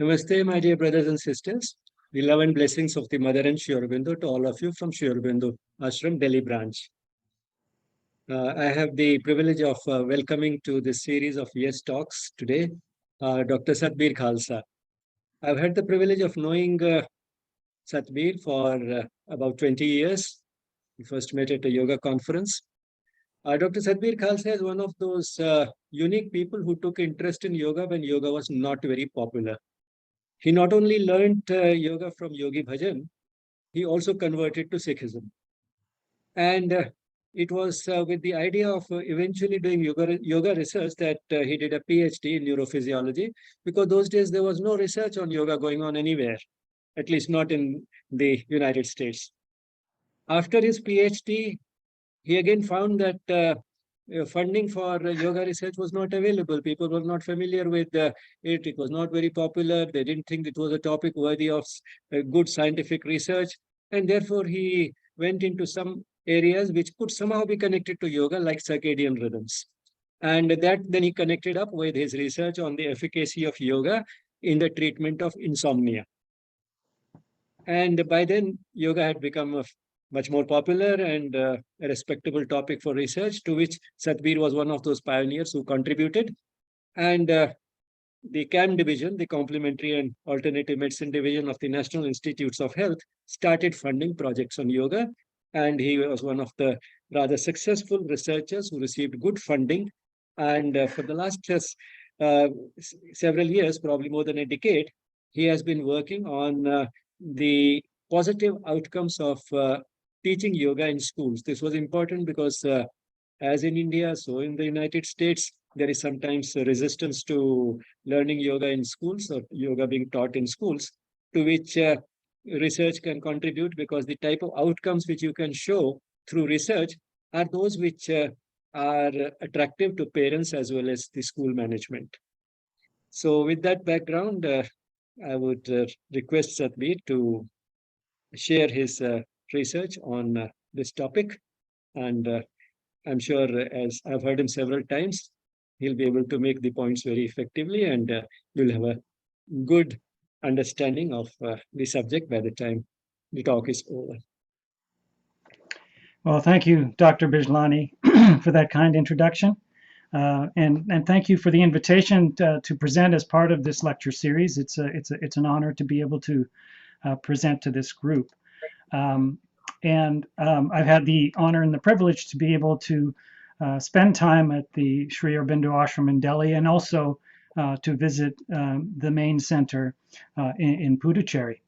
Namaste, my dear brothers and sisters. The love and blessings of the Mother and Sri Aurobindo to all of you from Sri Aurobindo Ashram, Delhi branch. I have the privilege of welcoming to this series of Yes Talks today, Dr. Bir Khalsa. I've had the privilege of knowing Satbir for about 20 years. We first met at a yoga conference. Dr. Bir Khalsa is one of those unique people who took interest in yoga when yoga was not very popular. He not only learned yoga from Yogi Bhajan, he also converted to Sikhism. And it was with the idea of eventually doing yoga research that he did a PhD in neurophysiology, because those days there was no research on yoga going on anywhere, at least not in the United States. After his PhD, he again found that funding for yoga research was not available. People were not familiar with it. It was not very popular. They didn't think it was a topic worthy of good scientific research. And therefore, he went into some areas which could somehow be connected to yoga, like circadian rhythms. And then he connected up with his research on the efficacy of yoga in the treatment of insomnia. And by then, yoga had become much more popular and a respectable topic for research, to which Satbir was one of those pioneers who contributed. And the CAM division, the Complementary and Alternative Medicine division of the National Institutes of Health, started funding projects on yoga. And he was one of the rather successful researchers who received good funding. And for the last several years, probably more than a decade, he has been working on the positive outcomes of teaching yoga in schools. This was important because as in India, so in the United States, there is sometimes a resistance to learning yoga in schools or yoga being taught in schools, to which research can contribute, because the type of outcomes which you can show through research are those which are attractive to parents as well as the school management. So with that background, I would request Satbir to share his research on this topic. And I'm sure, as I've heard him several times, he'll be able to make the points very effectively, and you'll have a good understanding of the subject by the time the talk is over. Well, thank you, Dr. Bijlani, for that kind introduction. And thank you for the invitation to present as part of this lecture series. It's an honor to be able to present to this group. I've had the honor and the privilege to be able to spend time at the Sri Aurobindo Ashram in Delhi, and also to visit the main center in Puducherry.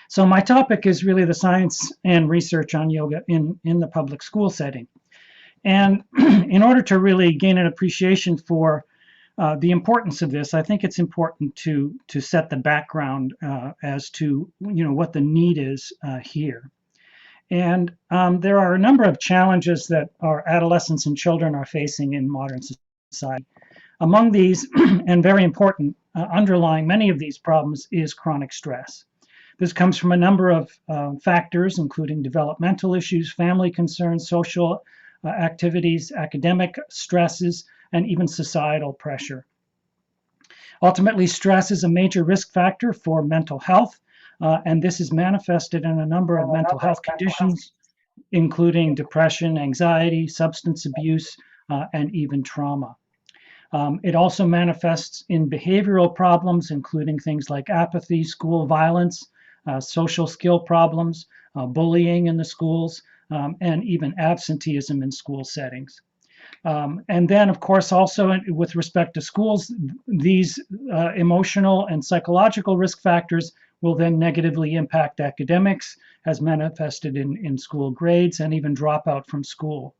So my topic is really the science and research on yoga in the public school setting. And in order to really gain an appreciation for the importance of this, I think it's important to set the background as to what the need is here. And there are a number of challenges that our adolescents and children are facing in modern society. Among these, and very important, underlying many of these problems is chronic stress. This comes from a number of factors, including developmental issues, family concerns, social activities, academic stresses, and even societal pressure. Ultimately, stress is a major risk factor for mental health, and this is manifested in a number of mental health conditions, including depression, anxiety, substance abuse, and even trauma. It also manifests in behavioral problems, including things like apathy, school violence, social skill problems, bullying in the schools, and even absenteeism in school settings. And then, of course, also with respect to schools, these emotional and psychological risk factors will then negatively impact academics, as manifested in school grades and even dropout from school.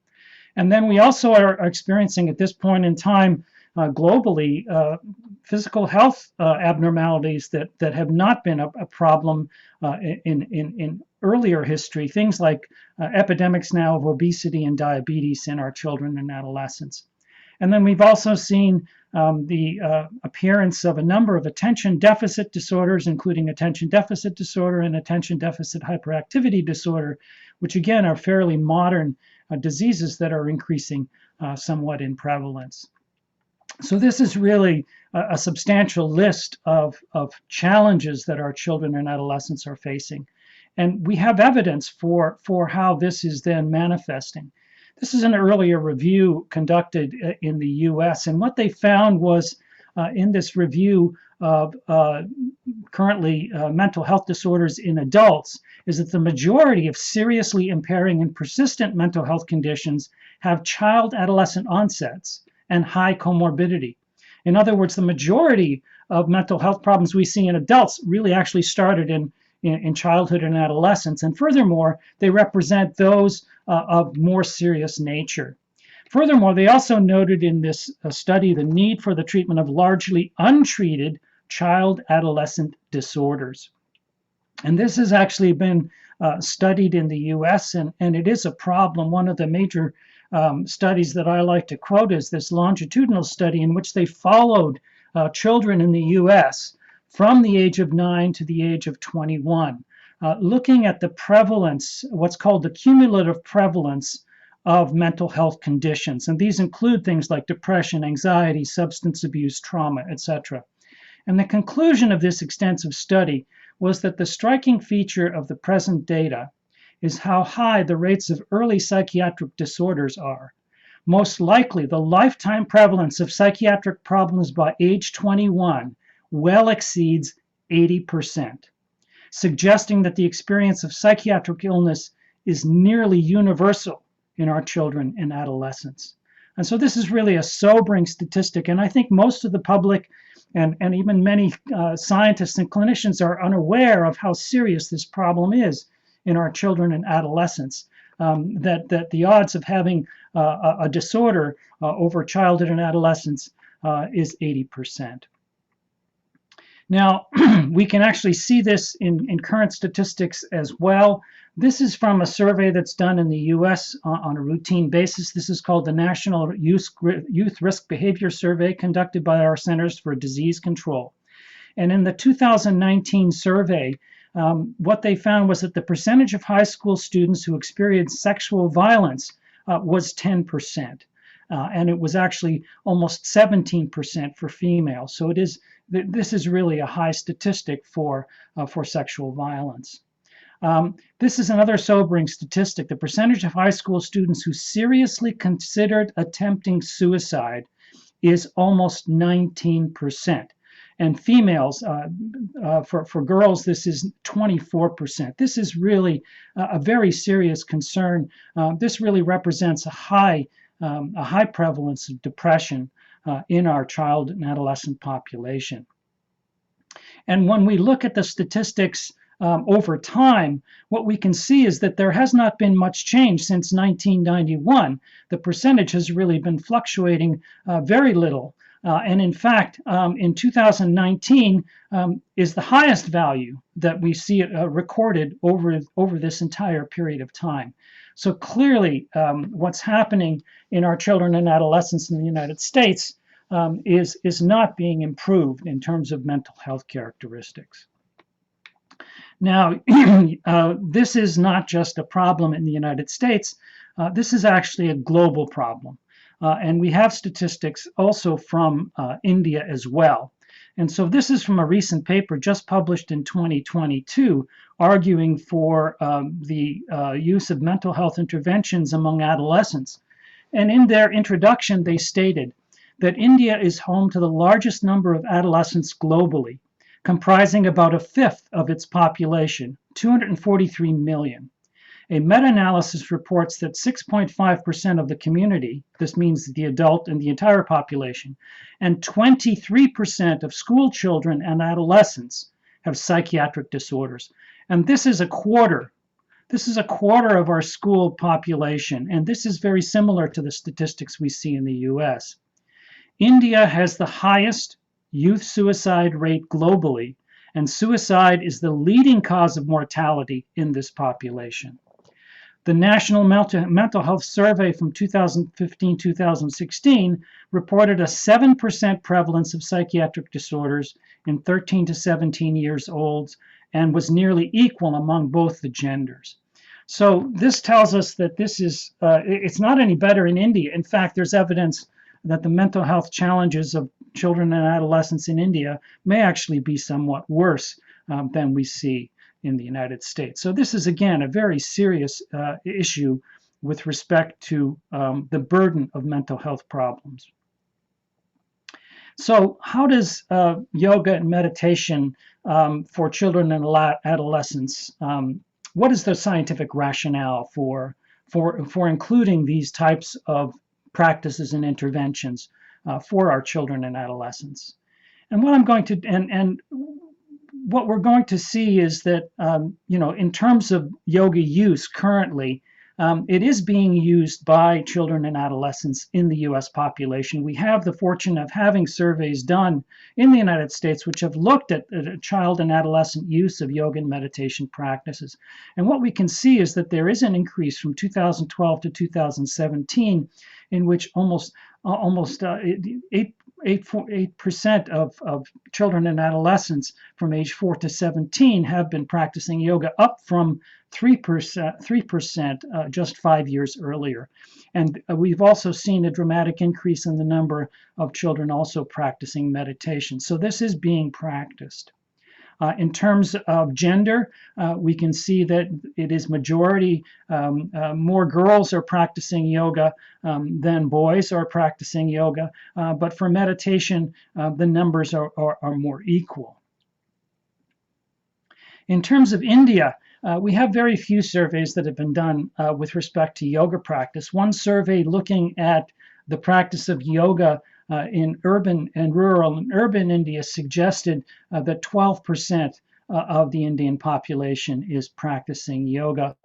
And then we also are experiencing at this point in time globally physical health abnormalities that have not been a problem in earlier history, things like epidemics now of obesity and diabetes in our children and adolescents. And then we've also seen the appearance of a number of attention deficit disorders, including attention deficit disorder and attention deficit hyperactivity disorder, which again are fairly modern diseases that are increasing somewhat in prevalence. So this is really a substantial list of challenges that our children and adolescents are facing. And we have evidence for how this is then manifesting. This is an earlier review conducted in the US. And what they found was in this review of currently mental health disorders in adults is that the majority of seriously impairing and persistent mental health conditions have child-adolescent onsets and high comorbidity. In other words, the majority of mental health problems we see in adults really actually started in childhood and adolescence. And furthermore, they represent those of more serious nature. Furthermore, they also noted in this study the need for the treatment of largely untreated child-adolescent disorders. And this has actually been studied in the US, and it is a problem. One of the major studies that I like to quote is this longitudinal study in which they followed children in the US from the age of 9 to the age of 21, looking at the prevalence, what's called the cumulative prevalence of mental health conditions. And these include things like depression, anxiety, substance abuse, trauma, etc. And the conclusion of this extensive study was that the striking feature of the present data is how high the rates of early psychiatric disorders are. Most likely, the lifetime prevalence of psychiatric problems by age 21 well exceeds 80%, suggesting that the experience of psychiatric illness is nearly universal in our children and adolescents. And so this is really a sobering statistic, and I think most of the public and even many scientists and clinicians are unaware of how serious this problem is in our children and adolescents, that the odds of having a disorder over childhood and adolescence is 80%. Now, we can actually see this in current statistics as well. This is from a survey that's done in the US on a routine basis. This is called the National Youth Risk Behavior Survey, conducted by our Centers for Disease Control. And in the 2019 survey, what they found was that the percentage of high school students who experienced sexual violence was 10%. And it was actually almost 17% for females. So this is really a high statistic for sexual violence. This is another sobering statistic. The percentage of high school students who seriously considered attempting suicide is almost 19%. And females, for girls, this is 24%. This is really a very serious concern. This really represents a high prevalence of depression in our child and adolescent population. And when we look at the statistics over time, what we can see is that there has not been much change since 1991. The percentage has really been fluctuating very little. And in fact, in 2019 is the highest value that we see recorded over this entire period of time. So clearly, what's happening in our children and adolescents in the United States is not being improved in terms of mental health characteristics. Now, this is not just a problem in the United States. This is actually a global problem. And we have statistics also from India as well. And so this is from a recent paper just published in 2022, arguing for the use of mental health interventions among adolescents. And in their introduction, they stated that India is home to the largest number of adolescents globally, comprising about a fifth of its population, 243 million. A meta-analysis reports that 6.5% of the community, this means the adult and the entire population, and 23% of school children and adolescents have psychiatric disorders. And this is a quarter. This is a quarter of our school population, and this is very similar to the statistics we see in the US. India has the highest youth suicide rate globally, and suicide is the leading cause of mortality in this population. The National Mental Health Survey from 2015-2016 reported a 7% prevalence of psychiatric disorders in 13 to 17 years olds and was nearly equal among both the genders. So this tells us that this is, it's not any better in India. In fact, there's evidence that the mental health challenges of children and adolescents in India may actually be somewhat worse than we see in the United States. So this is, again, a very serious issue with respect to the burden of mental health problems. So how does yoga and meditation for children and adolescents, what is the scientific rationale for including these types of practices and interventions for our children and adolescents? And what I'm going to, and what we're going to see is that, in terms of yoga use currently, it is being used by children and adolescents in the US population. We have the fortune of having surveys done in the United States which have looked at child and adolescent use of yoga and meditation practices. And what we can see is that there is an increase from 2012 to 2017 in which almost 8% of children and adolescents from age 4 to 17 have been practicing yoga, up from 3% just 5 years earlier. And we've also seen a dramatic increase in the number of children also practicing meditation. So this is being practiced. In terms of gender, we can see that it is majority, more girls are practicing yoga than boys are practicing yoga. But for meditation, the numbers are more equal. In terms of India, we have very few surveys that have been done with respect to yoga practice. One survey looking at the practice of yoga in urban and rural and urban India suggested that 12% of the Indian population is practicing yoga.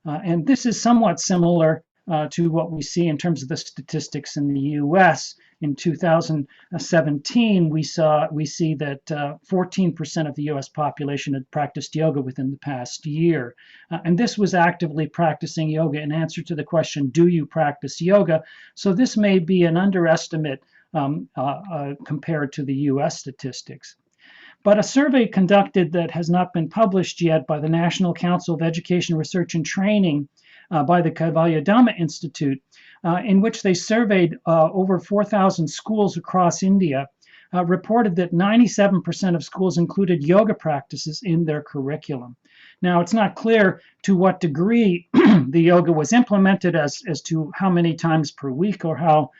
And this is somewhat similar to what we see in terms of the statistics in the US. In 2017, we see that 14% of the US population had practiced yoga within the past year. And this was actively practicing yoga in answer to the question, do you practice yoga? So this may be an underestimate compared to the US statistics. But a survey conducted that has not been published yet by the National Council of Education, Research and Training by the Kaivalya Dhamma Institute, in which they surveyed over 4,000 schools across India, reported that 97% of schools included yoga practices in their curriculum. Now, it's not clear to what degree the yoga was implemented as to how many times per week or how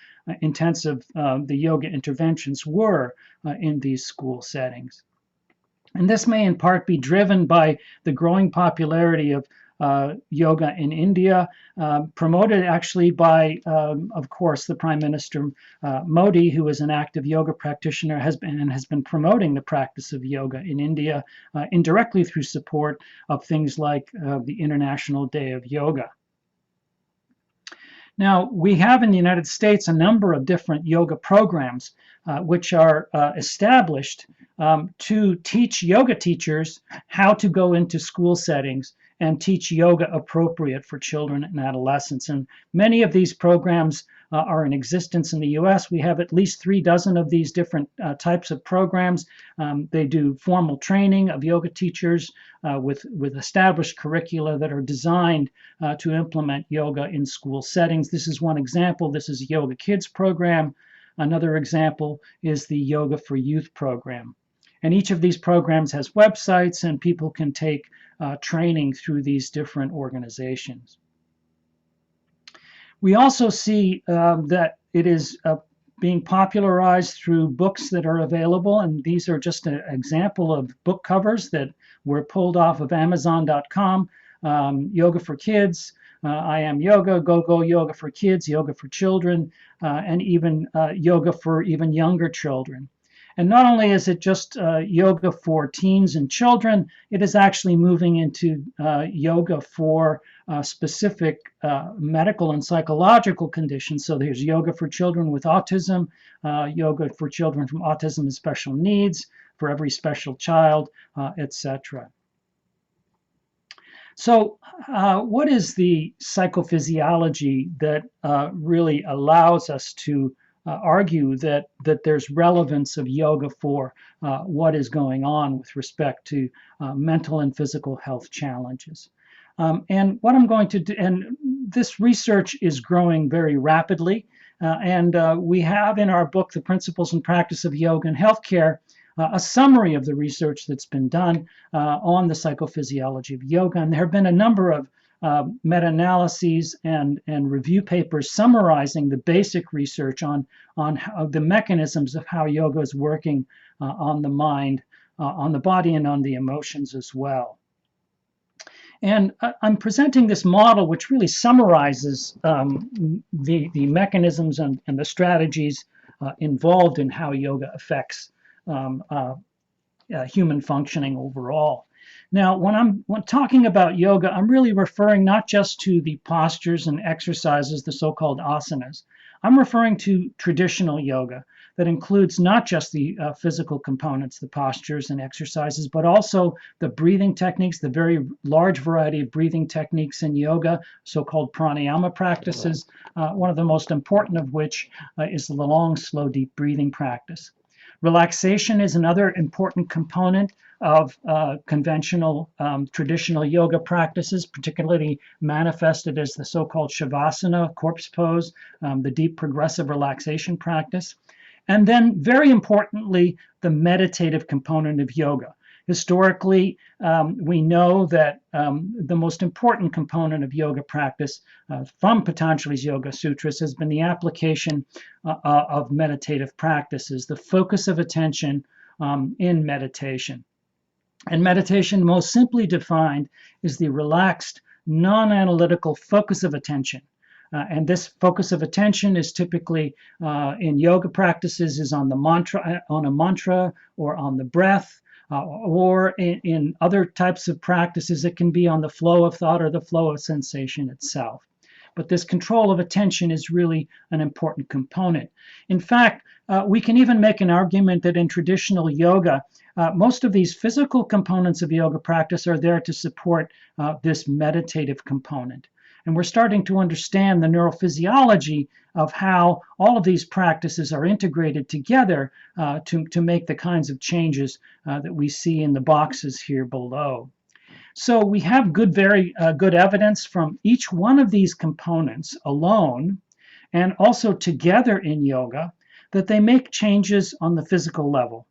intensive the yoga interventions were in these school settings. And this may in part be driven by the growing popularity of yoga in India, promoted actually by, of course, the Prime Minister Modi, who is an active yoga practitioner, has been promoting the practice of yoga in India indirectly through support of things like the International Day of Yoga. Now, we have in the United States a number of different yoga programs which are established to teach yoga teachers how to go into school settings and teach yoga appropriate for children and adolescents. And many of these programs are in existence in the US. We have at least 3 dozen of these different types of programs. They do formal training of yoga teachers with established curricula that are designed to implement yoga in school settings. This is one example. This is a Yoga Kids program. Another example is the Yoga for Youth program. And each of these programs has websites, and people can take training through these different organizations. We also see that it is being popularized through books that are available, and these are just an example of book covers that were pulled off of Amazon.com. Yoga for Kids, I Am Yoga, Go Yoga for Kids, Yoga for Children, and even yoga for even younger children. And not only is it just yoga for teens and children, it is actually moving into yoga for specific medical and psychological conditions. So there's yoga for children with autism, yoga for children from autism and special needs, for every special child, etc. So what is the psychophysiology that really allows us to argue that there's relevance of yoga for what is going on with respect to mental and physical health challenges? And what I'm going to do, and this research is growing very rapidly, and we have in our book, The Principles and Practice of Yoga in Healthcare, a summary of the research that's been done on the psychophysiology of yoga. And there have been a number of meta-analyses and review papers summarizing the basic research on how the mechanisms of how yoga is working on the mind, on the body, and on the emotions as well. And I'm presenting this model which really summarizes the mechanisms and the strategies involved in how yoga affects human functioning overall. Now, when talking about yoga, I'm really referring not just to the postures and exercises, the so-called asanas. I'm referring to traditional yoga that includes not just the physical components, the postures and exercises, but also the breathing techniques, the very large variety of breathing techniques in yoga, so-called pranayama practices, one of the most important of which is the long, slow, deep breathing practice. Relaxation is another important component of conventional traditional yoga practices, particularly manifested as the so-called shavasana, corpse pose, the deep progressive relaxation practice. And then, very importantly, the meditative component of yoga. Historically, we know that the most important component of yoga practice from Patanjali's Yoga Sutras has been the application of meditative practices, the focus of attention in meditation. And meditation, most simply defined, is the relaxed, non-analytical focus of attention. And this focus of attention is typically in yoga practices is on a mantra or on the breath, or in other types of practices, it can be on the flow of thought or the flow of sensation itself. But this control of attention is really an important component. In fact, we can even make an argument that in traditional yoga, most of these physical components of yoga practice are there to support this meditative component. And we're starting to understand the neurophysiology of how all of these practices are integrated together to make the kinds of changes that we see in the boxes here below. So we have very good evidence from each one of these components alone and also together in yoga that they make changes on the physical level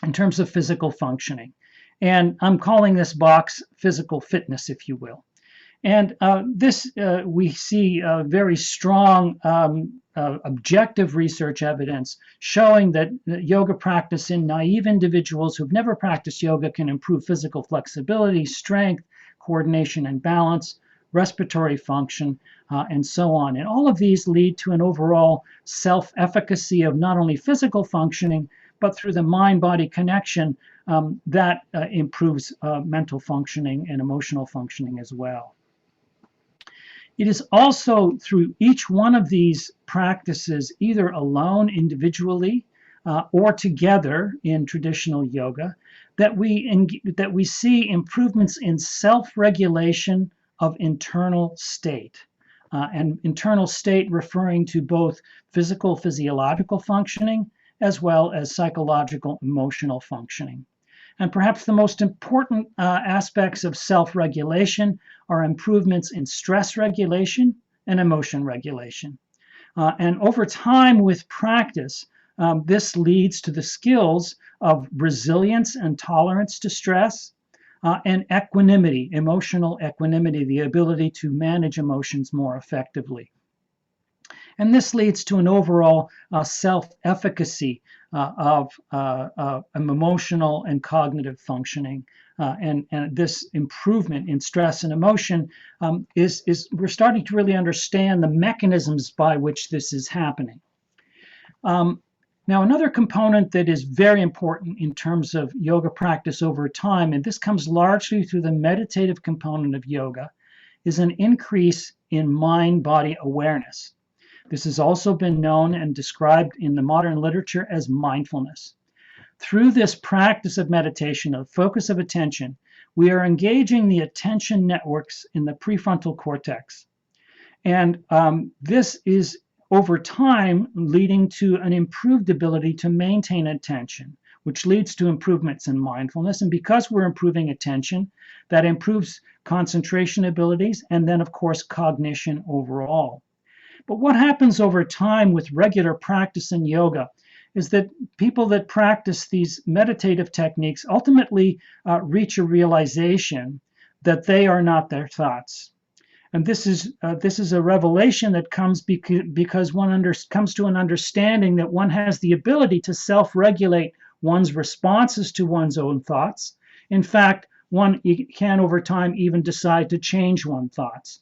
in terms of physical functioning. And I'm calling this box physical fitness, if you will. And we see very strong objective research evidence showing that yoga practice in naive individuals who've never practiced yoga can improve physical flexibility, strength, coordination and balance, respiratory function, and so on. And all of these lead to an overall self-efficacy of not only physical functioning, but through the mind-body connection that improves mental functioning and emotional functioning as well. It is also through each one of these practices, either alone individually or together in traditional yoga, that we see improvements in self-regulation of internal state. And internal state referring to both physical, physiological functioning, as well as psychological, emotional functioning. And perhaps the most important aspects of self-regulation are improvements in stress regulation and emotion regulation. And over time with practice, this leads to the skills of resilience and tolerance to stress, and equanimity, emotional equanimity, the ability to manage emotions more effectively. And this leads to an overall self-efficacy of emotional and cognitive functioning. And this improvement in stress and emotion we're starting to really understand the mechanisms by which this is happening. Now, another component that is very important in terms of yoga practice over time, and this comes largely through the meditative component of yoga, is an increase in mind-body awareness. This has also been known and described in the modern literature as mindfulness. Through this practice of meditation, of focus of attention, we are engaging the attention networks in the prefrontal cortex. And this is over time leading to an improved ability to maintain attention, which leads to improvements in mindfulness. And because we're improving attention, that improves concentration abilities and then, of course, cognition overall. But what happens over time with regular practice in yoga is that people that practice these meditative techniques ultimately reach a realization that they are not their thoughts. And this is a revelation that comes because one comes to an understanding that one has the ability to self-regulate one's responses to one's own thoughts. In fact, one can over time even decide to change one's thoughts.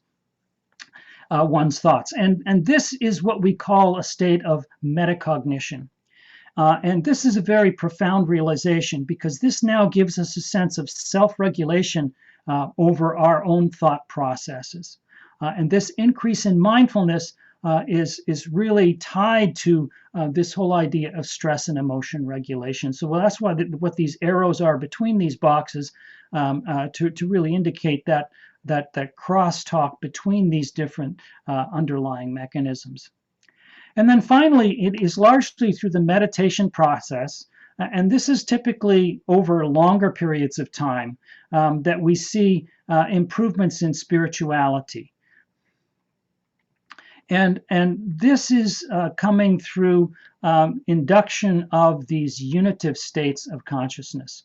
And this is what we call a state of metacognition. And this is a very profound realization because this now gives us a sense of self-regulation over our own thought processes. And this increase in mindfulness is really tied to this whole idea of stress and emotion regulation. So that's why what these arrows are between these boxes to really indicate that crosstalk between these different underlying mechanisms. And then finally, it is largely through the meditation process, and this is typically over longer periods of time, that we see improvements in spirituality. And this is coming through induction of these unitive states of consciousness,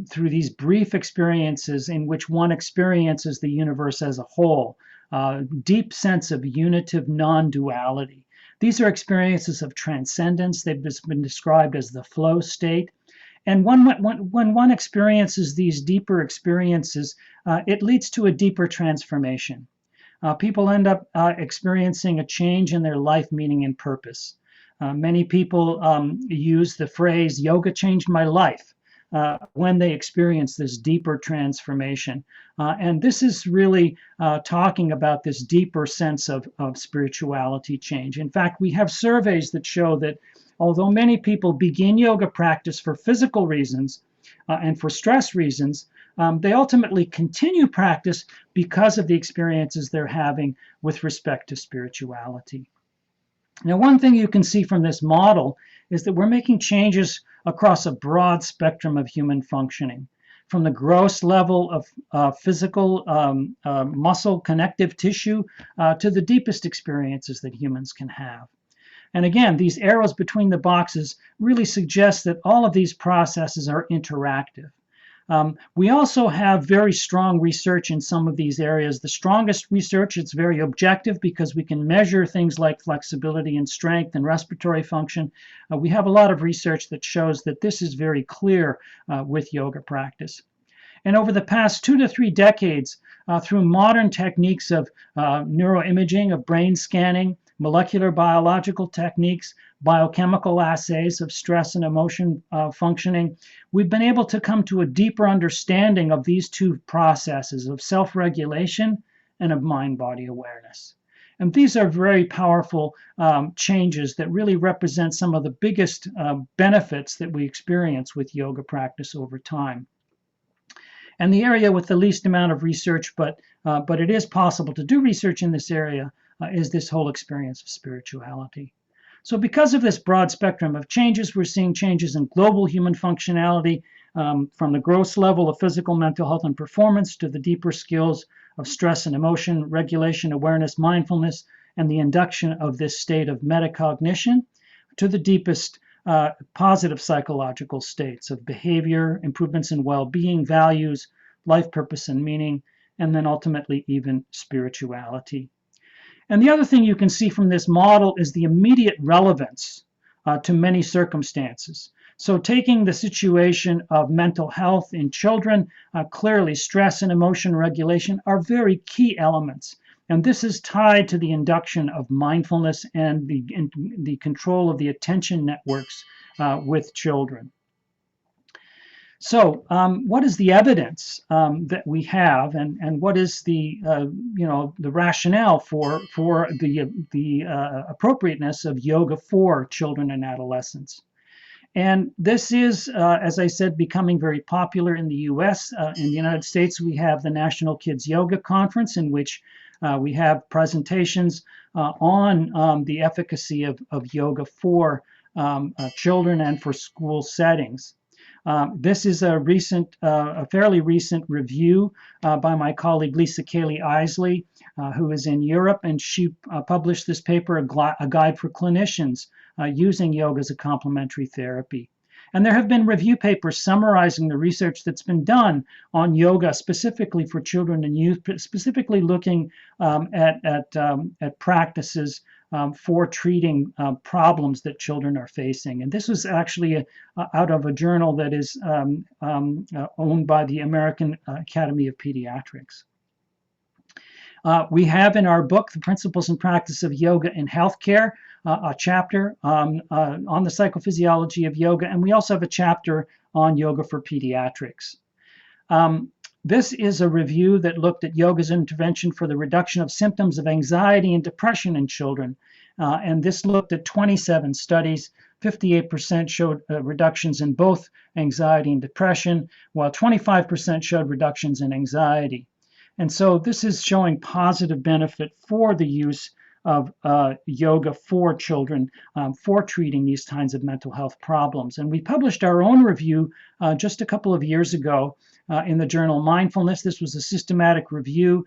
through these brief experiences in which one experiences the universe as a whole, deep sense of unitive non-duality. These are experiences of transcendence. They've just been described as the flow state. And when one experiences these deeper experiences, it leads to a deeper transformation. People end up experiencing a change in their life meaning and purpose. Many people use the phrase, yoga changed my life, when they experience this deeper transformation. And this is really talking about this deeper sense of spirituality change. In fact, we have surveys that show that although many people begin yoga practice for physical reasons and for stress reasons, they ultimately continue practice because of the experiences they're having with respect to spirituality. Now, one thing you can see from this model is that we're making changes across a broad spectrum of human functioning, from the gross level of physical muscle connective tissue to the deepest experiences that humans can have. And again, these arrows between the boxes really suggest that all of these processes are interactive. We also have very strong research in some of these areas. The strongest research, it's very objective because we can measure things like flexibility and strength and respiratory function. We have a lot of research that shows that this is very clear with yoga practice. And over the past 2 to 3 decades, through modern techniques of neuroimaging, of brain scanning, molecular biological techniques, biochemical assays of stress and emotion functioning, we've been able to come to a deeper understanding of these two processes of self-regulation and of mind-body awareness. And these are very powerful changes that really represent some of the biggest benefits that we experience with yoga practice over time. And the area with the least amount of research, but it is possible to do research in this area, is this whole experience of spirituality. So because of this broad spectrum of changes, we're seeing changes in global human functionality, from the gross level of physical, mental health, and performance to the deeper skills of stress and emotion, regulation, awareness, mindfulness, and the induction of this state of metacognition to the deepest positive psychological states of behavior, improvements in well-being, values, life purpose and meaning, and then ultimately even spirituality. And the other thing you can see from this model is the immediate relevance to many circumstances. So taking the situation of mental health in children, clearly stress and emotion regulation are very key elements. And this is tied to the induction of mindfulness and the control of the attention networks with children. So what is the evidence that we have, and what is the the rationale for the appropriateness of yoga for children and adolescents? And this is, as I said, becoming very popular in the US. In the United States, we have the National Kids Yoga Conference, in which we have presentations on the efficacy of yoga for children and for school settings. This is a fairly recent review by my colleague Lisa Cayley-Isley, who is in Europe, and she published this paper, A Guide for Clinicians Using Yoga as a Complementary Therapy. And there have been review papers summarizing the research that's been done on yoga specifically for children and youth, specifically looking at practices for treating problems that children are facing. And this was actually out of a journal that is owned by the American Academy of Pediatrics. We have in our book, The Principles and Practice of Yoga in Healthcare, a chapter on the psychophysiology of yoga, and we also have a chapter on yoga for pediatrics. This is a review that looked at yoga's intervention for the reduction of symptoms of anxiety and depression in children. And this looked at 27 studies. 58% showed reductions in both anxiety and depression, while 25% showed reductions in anxiety. And so this is showing positive benefit for the use of yoga for children for treating these kinds of mental health problems. And we published our own review just a couple of years ago in the journal Mindfulness. This was a systematic review.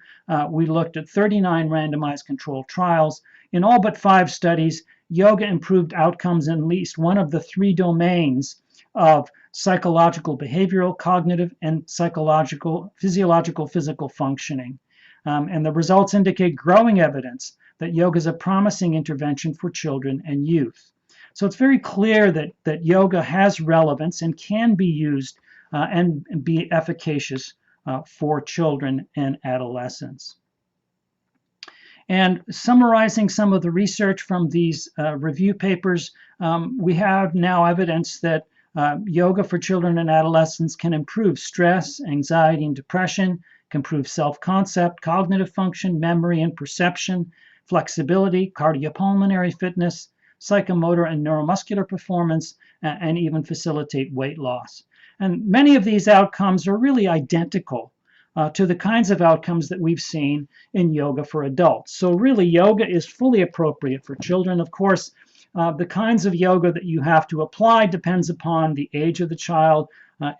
We looked at 39 randomized controlled trials. In all but 5 studies, yoga improved outcomes in at least one of the 3 domains of psychological, behavioral, cognitive, and physiological, physical functioning. And the results indicate growing evidence that yoga is a promising intervention for children and youth. So it's very clear that yoga has relevance and can be used and be efficacious for children and adolescents. And summarizing some of the research from these review papers, we have now evidence that yoga for children and adolescents can improve stress, anxiety, and depression, can improve self-concept, cognitive function, memory and perception, flexibility, cardiopulmonary fitness, psychomotor and neuromuscular performance, and even facilitate weight loss. And many of these outcomes are really identical to the kinds of outcomes that we've seen in yoga for adults. So really, yoga is fully appropriate for children. Of course, the kinds of yoga that you have to apply depends upon the age of the child.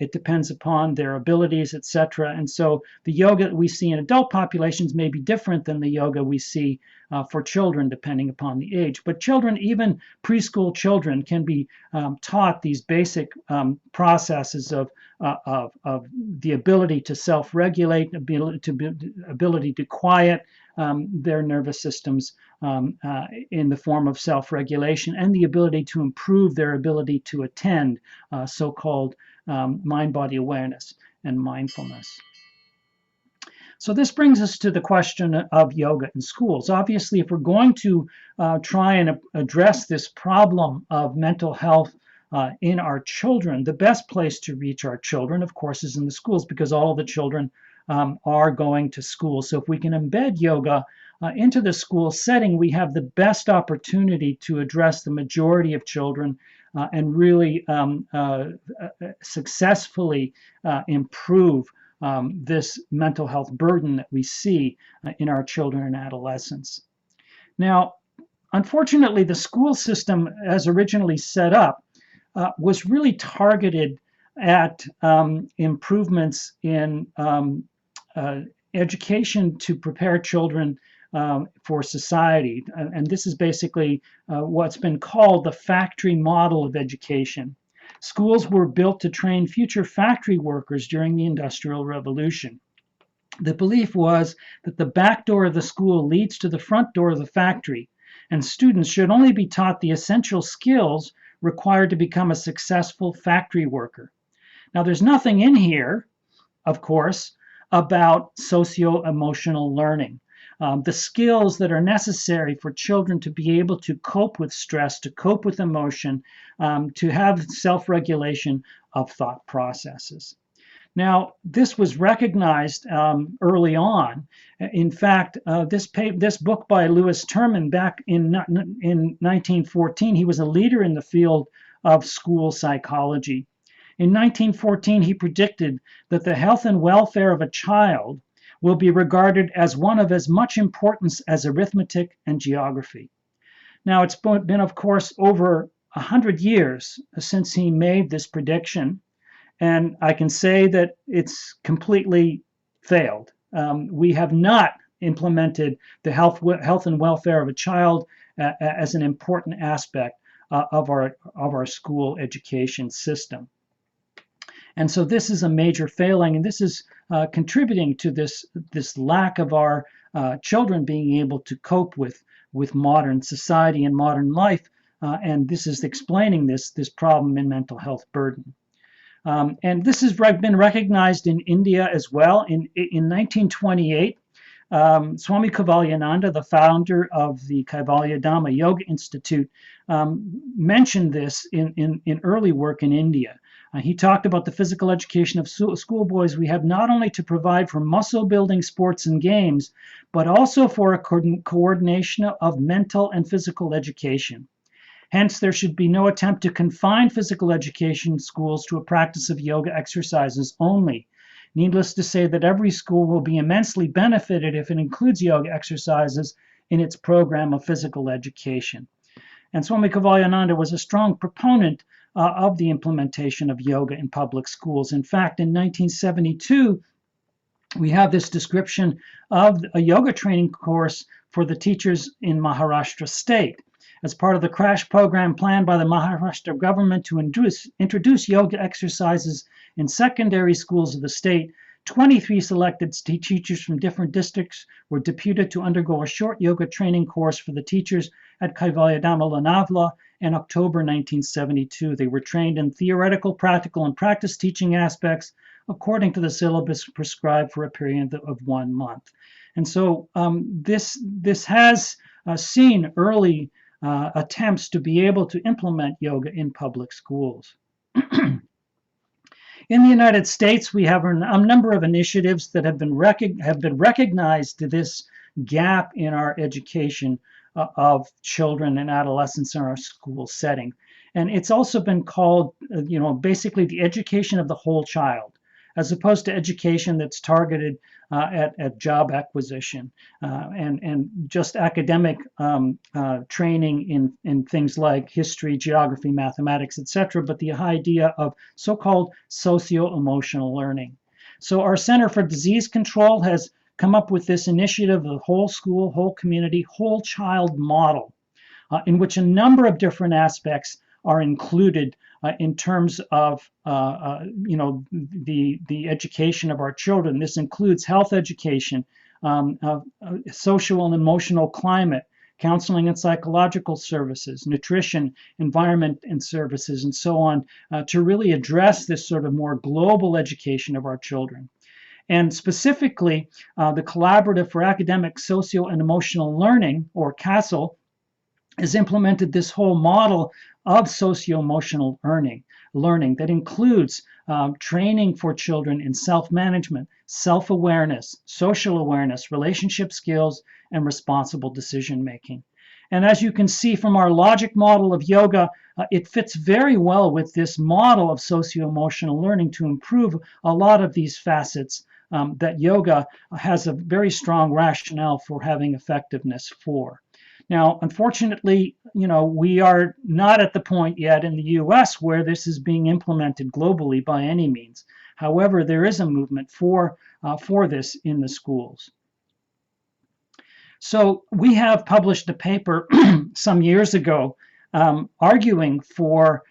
It depends upon their abilities, etc. And so the yoga that we see in adult populations may be different than the yoga we see for children, depending upon the age. But children, even preschool children, can be taught these basic processes of the ability to self-regulate, ability to quiet their nervous systems in the form of self-regulation, and the ability to improve their ability to attend, so-called mind-body awareness and mindfulness. So this brings us to the question of yoga in schools. Obviously, if we're going to try and address this problem of mental health in our children, the best place to reach our children, of course, is in the schools, because all of the children are going to school. So if we can embed yoga into the school setting, we have the best opportunity to address the majority of children and really successfully improve this mental health burden that we see in our children and adolescents. Now, unfortunately, the school system, as originally set up, was really targeted at improvements in education to prepare children for society. And this is basically what's been called the factory model of education. Schools were built to train future factory workers during the Industrial Revolution. The belief was that the back door of the school leads to the front door of the factory, and students should only be taught the essential skills required to become a successful factory worker. Now, there's nothing in here, of course, about socio-emotional learning. The skills that are necessary for children to be able to cope with stress, to cope with emotion, to have self-regulation of thought processes. Now, this was recognized early on. In fact, this book by Lewis Terman back in 1914, he was a leader in the field of school psychology. In 1914, he predicted that the health and welfare of a child will be regarded as one of as much importance as arithmetic and geography. Now, it's been, of course, over 100 years since he made this prediction, And I can say that it's completely failed. We have not implemented the health and welfare of a child as an important aspect of our school education system. And so this is a major failing, and this is contributing to this lack of our children being able to cope with modern society and modern life, and this is explaining this problem in mental health burden. And this has been recognized in India as well. In 1928, Swami Kaivalyananda, the founder of the Kaivalya Dhamma Yoga Institute, mentioned this in early work in India. He talked about the physical education of schoolboys. We have not only to provide for muscle building sports and games, but also for a coordination of mental and physical education. Hence, there should be no attempt to confine physical education schools to a practice of yoga exercises only. Needless to say that every school will be immensely benefited if it includes yoga exercises in its program of physical education. And Swami Kaivalyananda was a strong proponent of the implementation of yoga in public schools. In fact, in 1972, we have this description of a yoga training course for the teachers in Maharashtra state. As part of the crash program planned by the Maharashtra government to introduce yoga exercises in secondary schools of the state, 23 selected teachers from different districts were deputed to undergo a short yoga training course for the teachers at Kaivalya Dhamma Lonavala in October 1972. They were trained in theoretical, practical, and practice teaching aspects according to the syllabus prescribed for a period of 1 month. And so this has seen early attempts to be able to implement yoga in public schools. In the United States, we have a number of initiatives that have been recognized this gap in our education of children and adolescents in our school setting. And it's also been called, basically the education of the whole child, as opposed to education that's targeted at job acquisition and just academic training in things like history, geography, mathematics, etc., but the idea of so-called socio-emotional learning. So our Center for Disease Control has come up with this initiative, the whole school, whole community, whole child model, in which a number of different aspects are included in terms of the education of our children. This includes health education, social and emotional climate, counseling and psychological services, nutrition, environment and services, and so on, to really address this sort of more global education of our children. And specifically, the Collaborative for Academic, Socio and Emotional Learning, or CASEL, has implemented this whole model of socio-emotional learning that includes training for children in self-management, self-awareness, social awareness, relationship skills, and responsible decision-making. And as you can see from our logic model of yoga, it fits very well with this model of socio-emotional learning to improve a lot of these facets that yoga has a very strong rationale for having effectiveness for. Now, unfortunately, we are not at the point yet in the US where this is being implemented globally by any means. However, there is a movement for this in the schools. So we have published a paper some years ago arguing for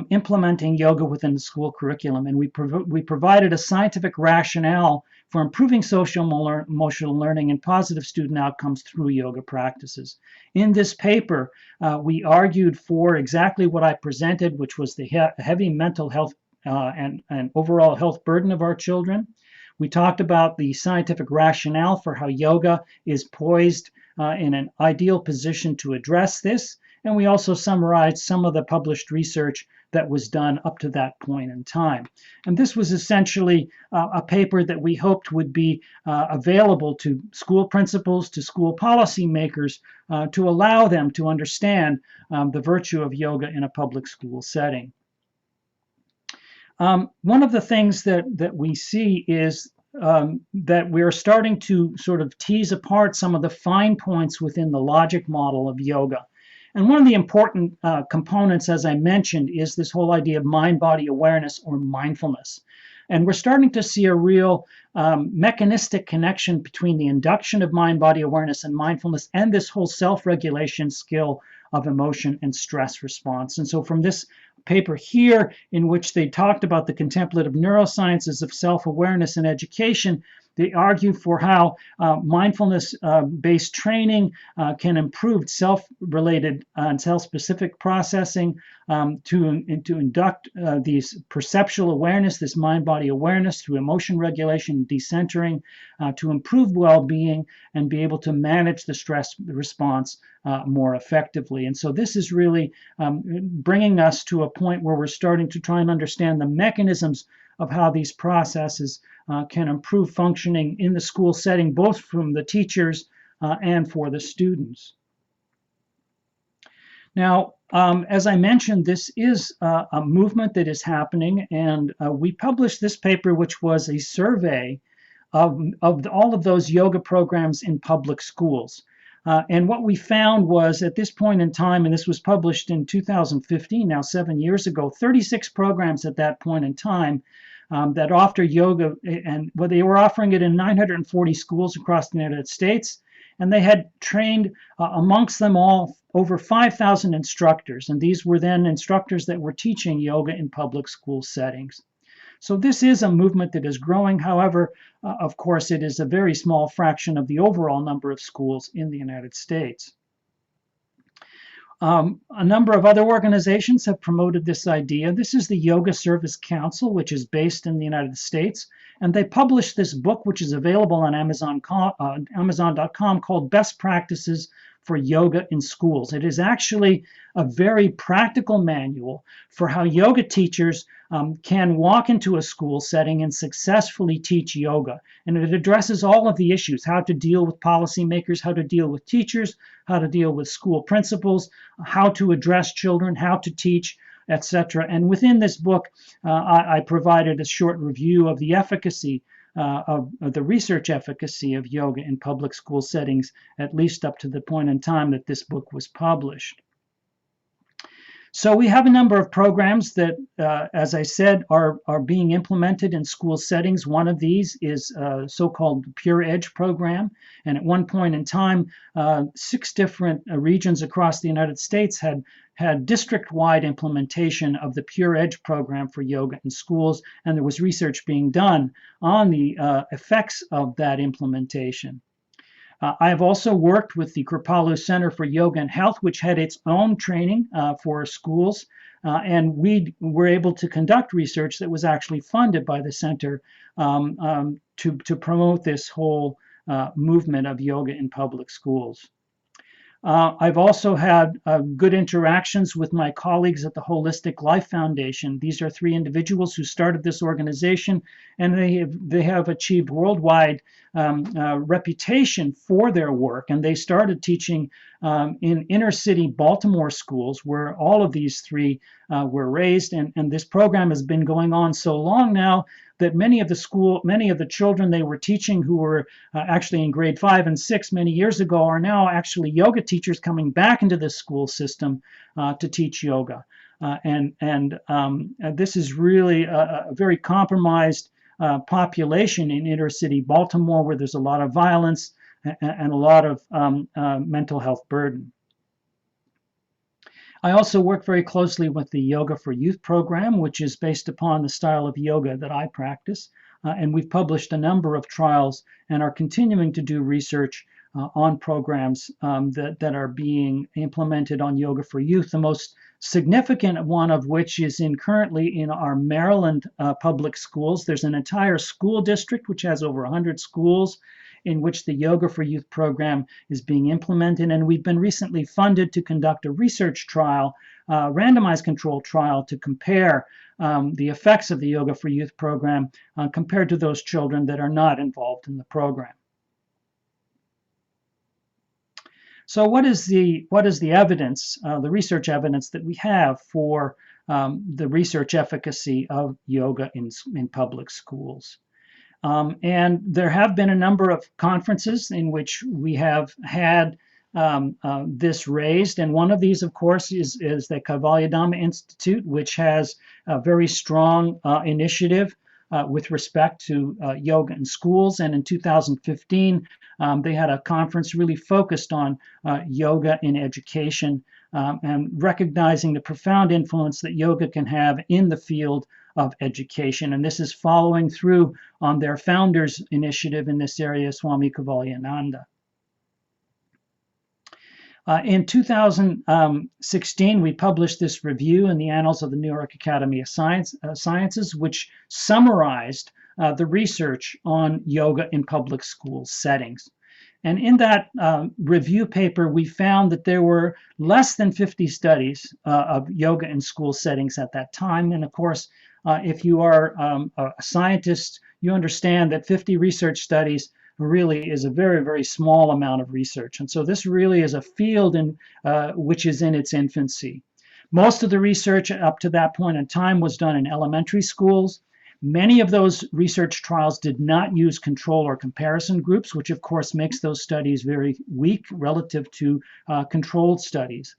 implementing yoga within the school curriculum, and we provided a scientific rationale for improving social-emotional learning and positive student outcomes through yoga practices. In this paper, we argued for exactly what I presented, which was the heavy mental health and overall health burden of our children. We talked about the scientific rationale for how yoga is poised in an ideal position to address this. And we also summarized some of the published research that was done up to that point in time. And this was essentially a paper that we hoped would be available to school principals, to school policymakers, to allow them to understand the virtue of yoga in a public school setting. One of the things that we see is that we're starting to sort of tease apart some of the fine points within the logic model of yoga. And one of the important components, as I mentioned, is this whole idea of mind-body awareness or mindfulness. And we're starting to see a real mechanistic connection between the induction of mind-body awareness and mindfulness and this whole self-regulation skill of emotion and stress response. And so from this paper here, in which they talked about the contemplative neurosciences of self-awareness in education, they argue for how mindfulness-based training can improve self-related and self-specific processing to induct these perceptual awareness, this mind-body awareness through emotion regulation, decentering, to improve well-being and be able to manage the stress response more effectively. And so this is really bringing us to a point where we're starting to try and understand the mechanisms of how these processes can improve functioning in the school setting, both from the teachers and for the students. Now, as I mentioned, this is a movement that is happening, and we published this paper, which was a survey of all of those yoga programs in public schools. And what we found was at this point in time, and this was published in 2015, now 7 years ago, 36 programs at that point in time that offer yoga, and well, they were offering it in 940 schools across the United States. And they had trained amongst them all over 5,000 instructors. And these were then instructors that were teaching yoga in public school settings. So this is a movement that is growing. However, of course, it is a very small fraction of the overall number of schools in the United States. A number of other organizations have promoted this idea. This is the Yoga Service Council, which is based in the United States. And they published this book, which is available on Amazon.com, called Best Practices for Yoga in Schools. It is actually a very practical manual for how yoga teachers can walk into a school setting and successfully teach yoga. And it addresses all of the issues: how to deal with policymakers, how to deal with teachers, how to deal with school principals, how to address children, how to teach, etc. And within this book, I provided a short review of the efficacy of the research efficacy of yoga in public school settings, at least up to the point in time that this book was published. So we have a number of programs that, as I said, are being implemented in school settings. One of these is so-called Pure Edge program. And at one point in time, 6 different regions across the United States had district-wide implementation of the Pure Edge program for yoga in schools. And there was research being done on the effects of that implementation. I have also worked with the Kripalu Center for Yoga and Health, which had its own training for schools. And we were able to conduct research that was actually funded by the center to promote this whole movement of yoga in public schools. I've also had good interactions with my colleagues at the Holistic Life Foundation. These are 3 individuals who started this organization, and they have achieved worldwide reputation for their work. And they started teaching in inner city Baltimore schools, where all of these 3 were raised. And this program has been going on so long now that many of the children they were teaching, who were actually in grade 5 and 6 many years ago, are now actually yoga teachers coming back into the school system to teach yoga. This is really a very compromised population in inner city Baltimore, where there's a lot of violence and a lot of mental health burden. I also work very closely with the Yoga for Youth program, which is based upon the style of yoga that I practice. And we've published a number of trials and are continuing to do research on programs that are being implemented on Yoga for Youth. The most significant one of which is currently in our Maryland public schools. There's an entire school district which has over 100 schools in which the Yoga for Youth program is being implemented. And we've been recently funded to conduct a research trial, randomized control trial, to compare the effects of the Yoga for Youth program compared to those children that are not involved in the program. So what is the evidence, the research evidence that we have for the research efficacy of yoga in public schools? And there have been a number of conferences in which we have had this raised. And one of these, of course, is the Kaivalya Dhamma Institute, which has a very strong initiative with respect to yoga in schools. And in 2015, they had a conference really focused on yoga in education and recognizing the profound influence that yoga can have in the field of education. And this is following through on their founders' initiative in this area, Swami Kaivalyananda. In 2016, we published this review in the Annals of the New York Academy of Sciences, which summarized the research on yoga in public school settings. And in that review paper, we found that there were less than 50 studies of yoga in school settings at that time. And of course, if you are a scientist, you understand that 50 research studies really is a very, very small amount of research. And so this really is a field which is in its infancy. Most of the research up to that point in time was done in elementary schools. Many of those research trials did not use control or comparison groups, which of course makes those studies very weak relative to controlled studies.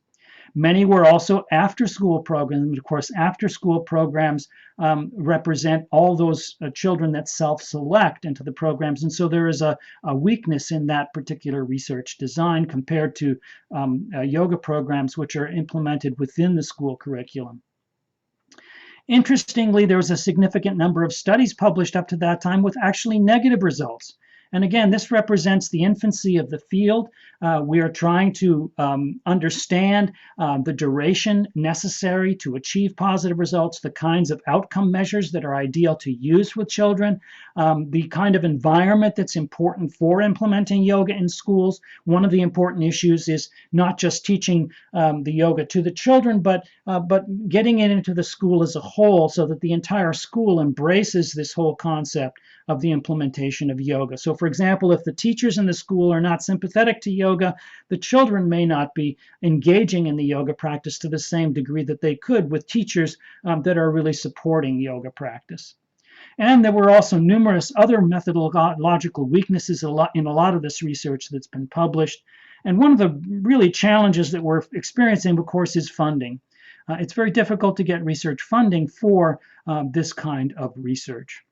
Many were also after-school programs. Of course, after-school programs represent all those children that self-select into the programs. And so there is a weakness in that particular research design compared to yoga programs, which are implemented within the school curriculum. Interestingly, there was a significant number of studies published up to that time with actually negative results. And again, this represents the infancy of the field. We are trying to understand the duration necessary to achieve positive results, the kinds of outcome measures that are ideal to use with children, the kind of environment that's important for implementing yoga in schools. One of the important issues is not just teaching the yoga to the children, but getting it into the school as a whole so that the entire school embraces this whole concept of the implementation of yoga. So for example, if the teachers in the school are not sympathetic to yoga, the children may not be engaging in the yoga practice to the same degree that they could with teachers that are really supporting yoga practice. And there were also numerous other methodological weaknesses in a lot of this research that's been published. And one of the really challenges that we're experiencing, of course, is funding. It's very difficult to get research funding for this kind of research.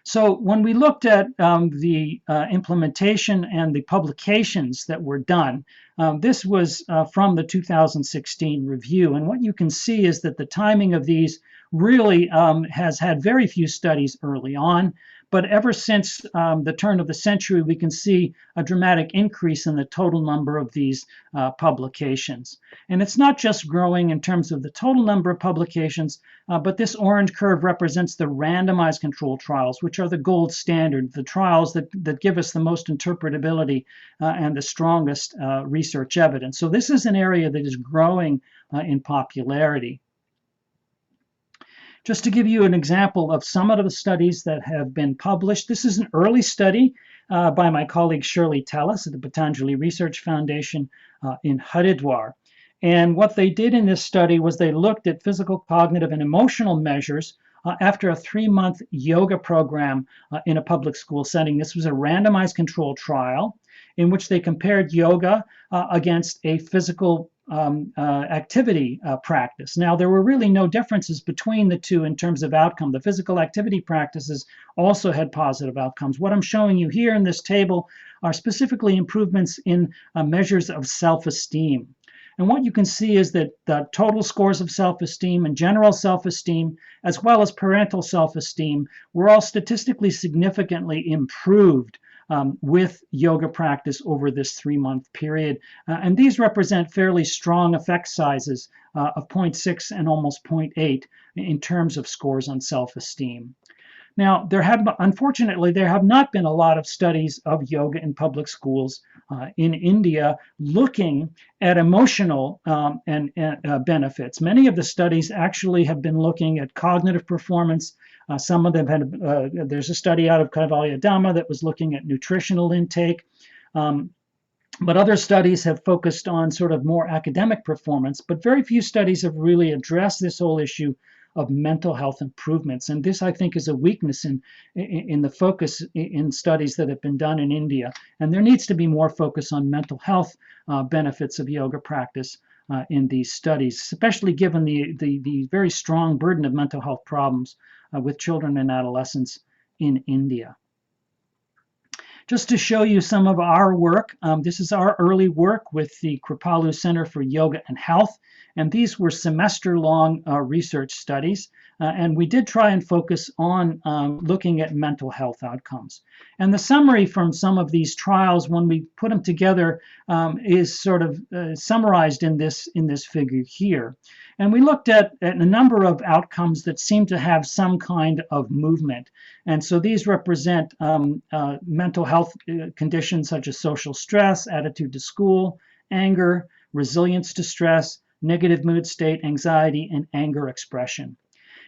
So when we looked at the implementation and the publications that were done, this was from the 2016 review. And what you can see is that the timing of these really has had very few studies early on. But ever since the turn of the century, we can see a dramatic increase in the total number of these publications. And it's not just growing in terms of the total number of publications, but this orange curve represents the randomized control trials, which are the gold standard, the trials that give us the most interpretability and the strongest research evidence. So this is an area that is growing in popularity. Just to give you an example of some of the studies that have been published, this is an early study by my colleague Shirley Tellis at the Patanjali Research Foundation in Haridwar. And what they did in this study was they looked at physical, cognitive, and emotional measures after a 3-month yoga program in a public school setting. This was a randomized controlled trial in which they compared yoga against a physical activity practice. Now, there were really no differences between the two in terms of outcome. The physical activity practices also had positive outcomes. What I'm showing you here in this table are specifically improvements in measures of self-esteem. And what you can see is that the total scores of self-esteem and general self-esteem, as well as parental self-esteem, were all statistically significantly improved with yoga practice over this 3-month period. And these represent fairly strong effect sizes of 0.6 and almost 0.8 in terms of scores on self-esteem. Now, unfortunately, there have not been a lot of studies of yoga in public schools in India looking at emotional benefits. Many of the studies actually have been looking at cognitive performance. Some of them there's a study out of Kaivalya Dhamma that was looking at nutritional intake. But other studies have focused on sort of more academic performance, but very few studies have really addressed this whole issue of mental health improvements. And this, I think, is a weakness in the focus in studies that have been done in India. And there needs to be more focus on mental health benefits of yoga practice in these studies, especially given the very strong burden of mental health problems with children and adolescents in India. Just to show you some of our work, this is our early work with the Kripalu Center for Yoga and Health, and these were semester-long research studies, and we did try and focus on looking at mental health outcomes. And the summary from some of these trials, when we put them together, is sort of summarized in this figure here. And we looked at a number of outcomes that seem to have some kind of movement. And so these represent mental health conditions such as social stress, attitude to school, anger, resilience to stress, negative mood state, anxiety, and anger expression.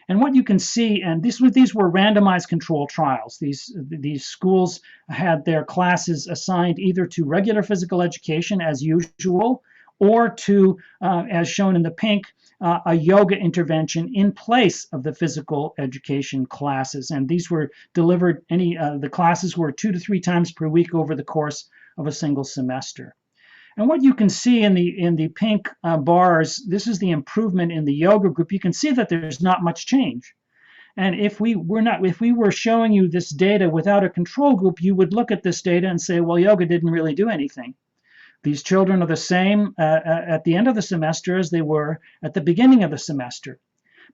And what you can see, and these were randomized control trials. These schools had their classes assigned either to regular physical education as usual, or to, as shown in the pink, a yoga intervention in place of the physical education classes. And these were delivered, the classes were 2 to 3 times per week over the course of a single semester. And what you can see in the pink bars, this is the improvement in the yoga group. You can see that there's not much change. And if we were showing you this data without a control group, you would look at this data and say, well, yoga didn't really do anything. These children are the same at the end of the semester as they were at the beginning of the semester.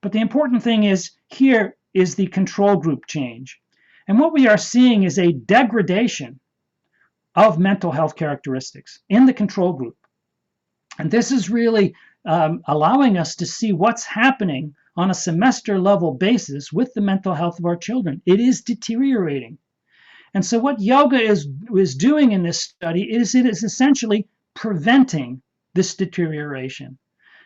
But the important thing is, here is the control group change. And what we are seeing is a degradation of mental health characteristics in the control group. And this is really allowing us to see what's happening on a semester level basis with the mental health of our children. It is deteriorating. And so what yoga is doing in this study is it is essentially preventing this deterioration.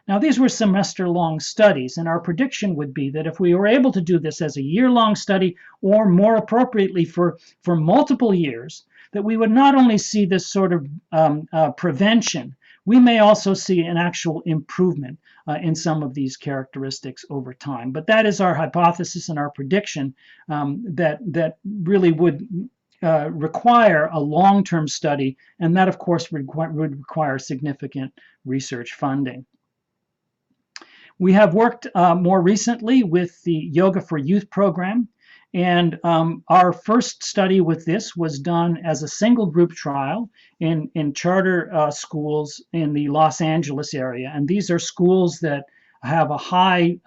Now, these were semester-long studies, and our prediction would be that if we were able to do this as a year-long study, or more appropriately for multiple years, that we would not only see this sort of prevention, we may also see an actual improvement in some of these characteristics over time. But that is our hypothesis and our prediction that really would require a long-term study, and that, of course, would require significant research funding. We have worked more recently with the Yoga for Youth program, and our first study with this was done as a single group trial in charter schools in the Los Angeles area. And these are schools that have a high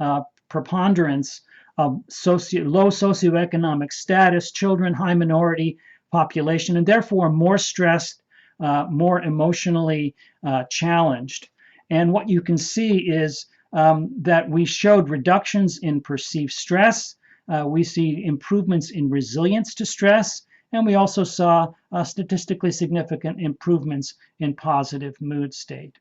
preponderance of low socioeconomic status, children, high minority population, and therefore more stressed, more emotionally challenged. And what you can see is that we showed reductions in perceived stress. We see improvements in resilience to stress, and we also saw statistically significant improvements in positive mood state.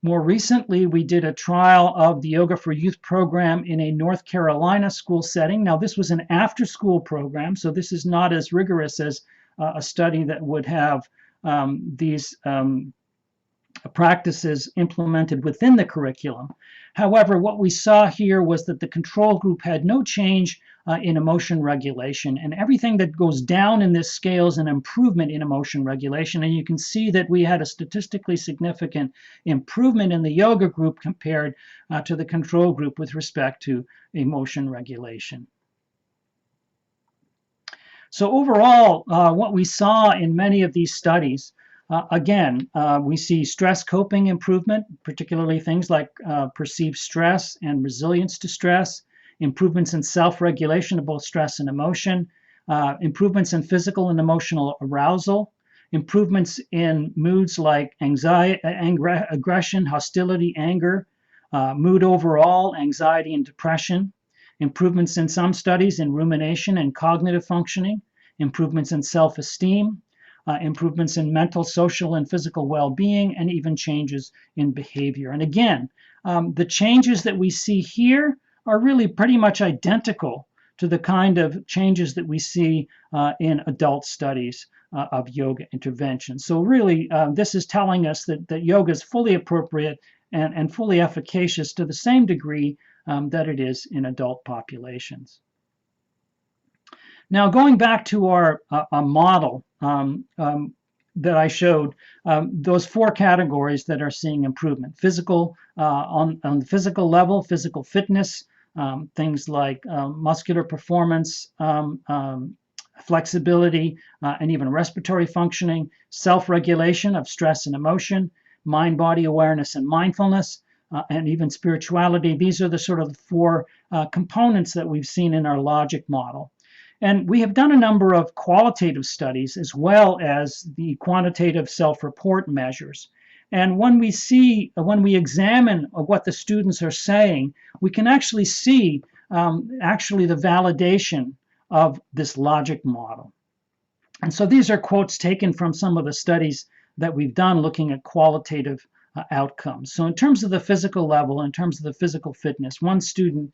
More recently, we did a trial of the Yoga for Youth program in a North Carolina school setting. Now, this was an after-school program, so this is not as rigorous as a study that would have these practices implemented within the curriculum. However, what we saw here was that the control group had no change in emotion regulation, and everything that goes down in this scale is an improvement in emotion regulation. And you can see that we had a statistically significant improvement in the yoga group compared to the control group with respect to emotion regulation. So overall, what we saw in many of these studies, again, we see stress coping improvement, particularly things like perceived stress and resilience to stress, improvements in self-regulation of both stress and emotion, improvements in physical and emotional arousal, improvements in moods like anxiety, aggression, hostility, anger, mood overall, anxiety and depression, improvements in some studies in rumination and cognitive functioning, improvements in self-esteem, improvements in mental, social, and physical well-being, and even changes in behavior. And again, the changes that we see here are really pretty much identical to the kind of changes that we see in adult studies of yoga intervention. So really, this is telling us that yoga is fully appropriate and fully efficacious to the same degree that it is in adult populations. Now, going back to our model that I showed, those 4 categories that are seeing improvement: physical, on the physical level, physical fitness, things like muscular performance, flexibility, and even respiratory functioning, self-regulation of stress and emotion, mind-body awareness and mindfulness, and even spirituality. These are the sort of 4 components that we've seen in our logic model. And we have done a number of qualitative studies as well as the quantitative self-report measures. And when we examine what the students are saying, we can actually see the validation of this logic model. And so these are quotes taken from some of the studies that we've done looking at qualitative outcomes. So in terms of the physical level, in terms of the physical fitness, one student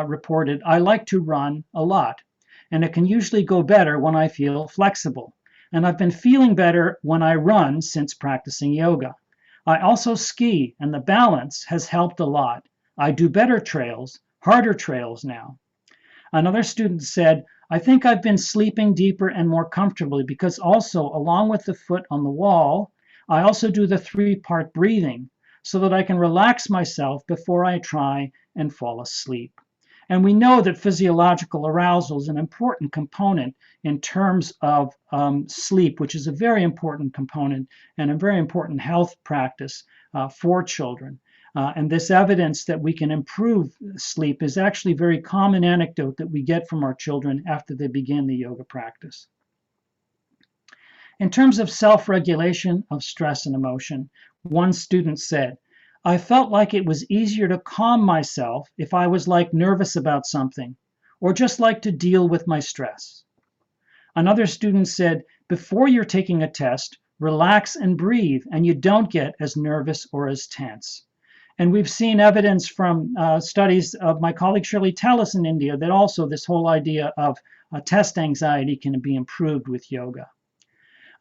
reported, "I like to run a lot, and it can usually go better when I feel flexible. And I've been feeling better when I run since practicing yoga. I also ski, and the balance has helped a lot. I do better trails, harder trails now." Another student said, "I think I've been sleeping deeper and more comfortably because also, along with the foot on the wall, I also do the 3-part breathing so that I can relax myself before I try and fall asleep." And we know that physiological arousal is an important component in terms of sleep, which is a very important component and a very important health practice for children. And this evidence that we can improve sleep is actually a very common anecdote that we get from our children after they begin the yoga practice. In terms of self-regulation of stress and emotion, one student said, "I felt like it was easier to calm myself if I was nervous about something, or just to deal with my stress." Another student said, "Before you're taking a test, relax and breathe, and you don't get as nervous or as tense." And we've seen evidence from studies of my colleague Shirley Tellis in India that also this whole idea of test anxiety can be improved with yoga.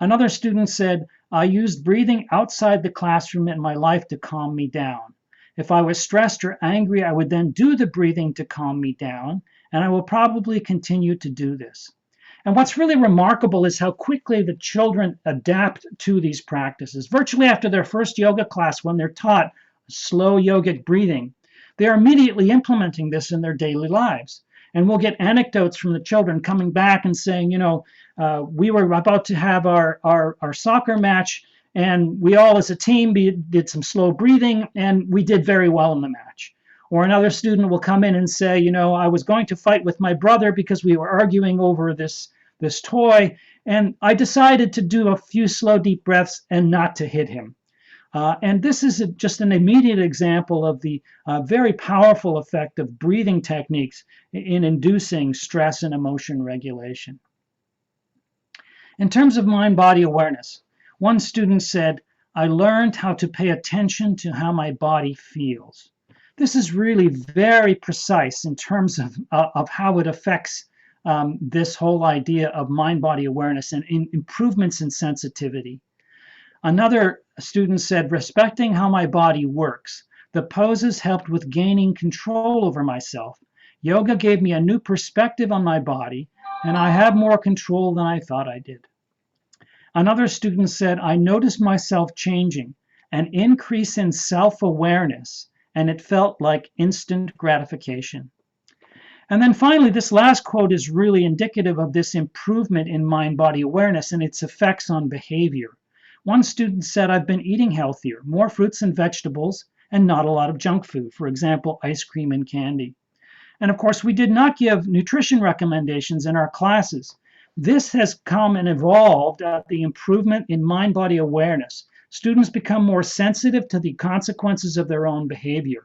Another student said, "I used breathing outside the classroom in my life to calm me down. If I was stressed or angry, I would then do the breathing to calm me down, and I will probably continue to do this." And what's really remarkable is how quickly the children adapt to these practices. Virtually after their first yoga class, when they're taught slow yogic breathing, they are immediately implementing this in their daily lives. And we'll get anecdotes from the children coming back and saying, we were about to have our soccer match, and we all as a team did some slow breathing, and we did very well in the match. Or another student will come in and say, "I was going to fight with my brother because we were arguing over this toy, and I decided to do a few slow, deep breaths and not to hit him." And this is just an immediate example of the very powerful effect of breathing techniques in inducing stress and emotion regulation. In terms of mind-body awareness, one student said, "I learned how to pay attention to how my body feels." This is really very precise in terms of how it affects this whole idea of mind-body awareness and improvements in sensitivity. Another student said, "Respecting how my body works, the poses helped with gaining control over myself. Yoga gave me a new perspective on my body, and I have more control than I thought I did." Another student said, "I noticed myself changing, an increase in self-awareness, and it felt like instant gratification." And then finally, this last quote is really indicative of this improvement in mind-body awareness and its effects on behavior. One student said, "I've been eating healthier, more fruits and vegetables, and not a lot of junk food, for example, ice cream and candy." And of course, we did not give nutrition recommendations in our classes. This has come and evolved at the improvement in mind-body awareness. Students become more sensitive to the consequences of their own behavior.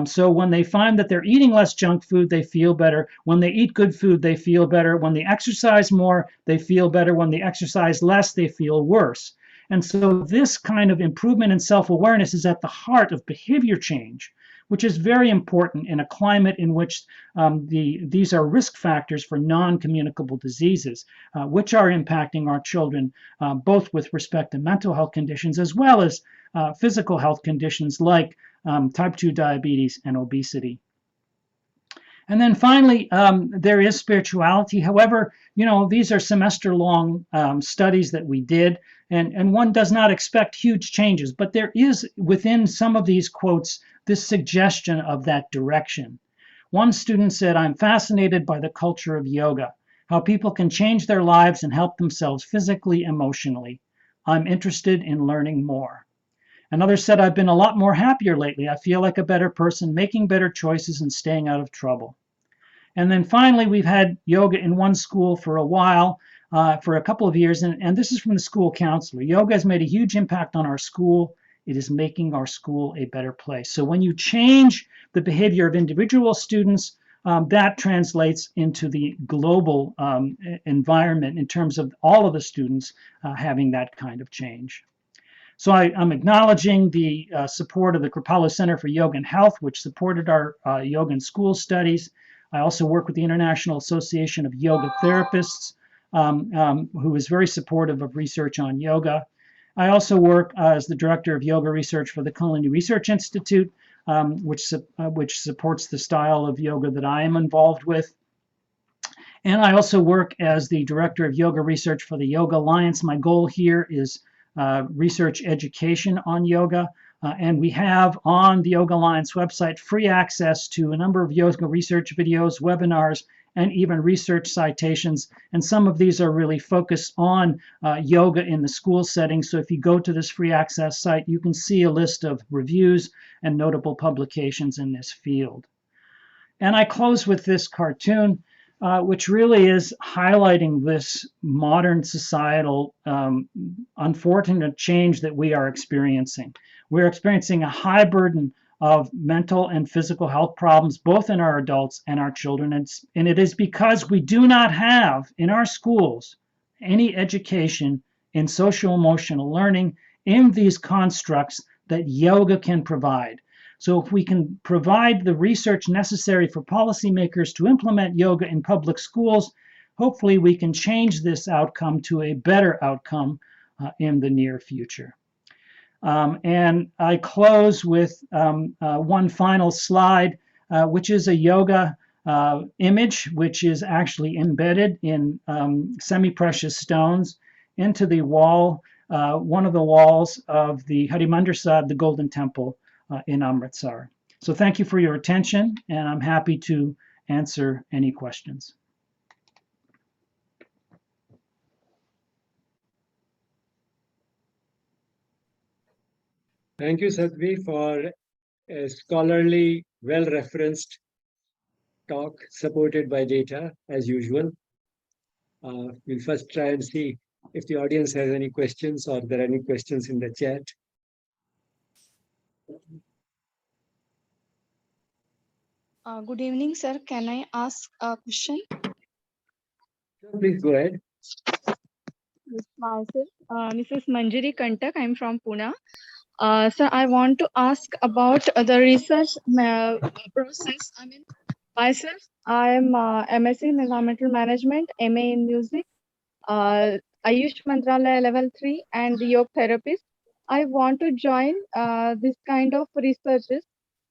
So when they find that they're eating less junk food, they feel better. When they eat good food, they feel better. When they exercise more, they feel better. When they exercise less, they feel worse. And so this kind of improvement in self-awareness is at the heart of behavior change, which is very important in a climate in which these are risk factors for non-communicable diseases, which are impacting our children, both with respect to mental health conditions as well as physical health conditions like type 2 diabetes and obesity. And then finally, there is spirituality. However, these are semester-long studies that we did, and one does not expect huge changes, but there is within some of these quotes this suggestion of that direction. One student said, "I'm fascinated by the culture of yoga, how people can change their lives and help themselves physically, emotionally. I'm interested in learning more." Another said, "I've been a lot more happier lately. I feel like a better person, making better choices and staying out of trouble." And then finally, we've had yoga in one school for a while, for a couple of years, and this is from the school counselor. "Yoga has made a huge impact on our school. It is making our school a better place." So when you change the behavior of individual students, that translates into the global environment in terms of all of the students having that kind of change. So I'm acknowledging the support of the Kripalu Center for Yoga and Health, which supported our yoga and school studies. I also work with the International Association of Yoga Therapists, who is very supportive of research on yoga. I also work as the director of yoga research for the Kundalini Research Institute, which supports the style of yoga that I am involved with. And I also work as the director of yoga research for the Yoga Alliance. My goal here is research education on yoga. And we have on the Yoga Alliance website free access to a number of yoga research videos, webinars, and even research citations. And some of these are really focused on yoga in the school setting. So if you go to this free access site, you can see a list of reviews and notable publications in this field. And I close with this cartoon, which really is highlighting this modern societal unfortunate change that we are experiencing. We're experiencing a high burden of mental and physical health problems, both in our adults and our children. And it is because we do not have in our schools any education in social emotional learning in these constructs that yoga can provide. So if we can provide the research necessary for policymakers to implement yoga in public schools, hopefully we can change this outcome to a better outcome in the near future. And I close with one final slide, which is a yoga image, which is actually embedded in semi-precious stones into the wall, one of the walls of the Harimandir Sahib, the Golden Temple, in Amritsar. So thank you for your attention, and I'm happy to answer any questions. Thank you, Sadhvi, for a scholarly, well-referenced talk supported by data, as usual. We'll first try and see if the audience has any questions or there are any questions in the chat. Good evening, sir. Can I ask a question? Please go ahead. Yes, myself, Mrs. Manjari Kantak. I'm from Pune. Sir, I want to ask about the research process. I mean, myself, I am MSc in Environmental Management, MA in Music, Ayush Mantralaya Level 3, and the Yoga Therapist. I want to join this kind of researches.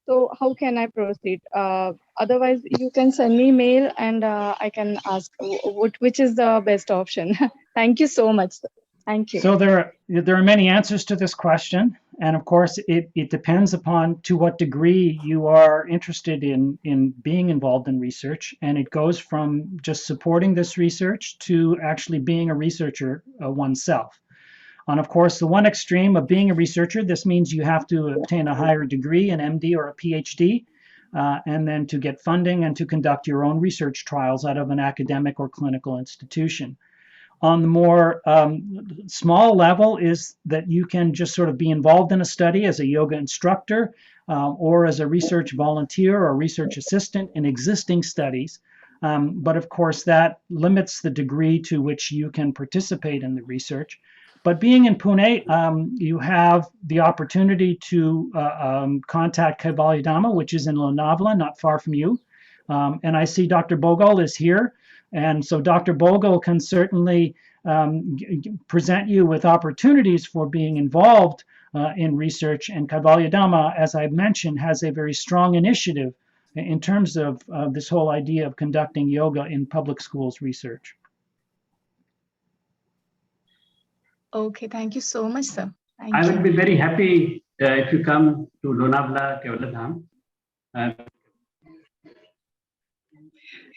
So how can I proceed? Otherwise, you can send me mail and I can ask which is the best option. Thank you so much. Sir. Thank you. So there are many answers to this question. And of course, it depends upon to what degree you are interested in being involved in research. And it goes from just supporting this research to actually being a researcher oneself. And of course, the one extreme of being a researcher, this means you have to obtain a higher degree, an MD or a PhD, and then to get funding and to conduct your own research trials out of an academic or clinical institution. On the more small level is that you can just sort of be involved in a study as a yoga instructor or as a research volunteer or research assistant in existing studies. But of course, that limits the degree to which you can participate in the research. But being in Pune, you have the opportunity to contact Kaivalyadhamma, which is in Lonavala, not far from you. And I see Dr. Bogle is here. And so Dr. Bogle can certainly present you with opportunities for being involved in research. And Kaivalyadhamma, as I mentioned, has a very strong initiative in terms of this whole idea of conducting yoga in public schools research. Okay, thank you so much, sir. I will be very happy if you come to Lonavala, Kevaladham.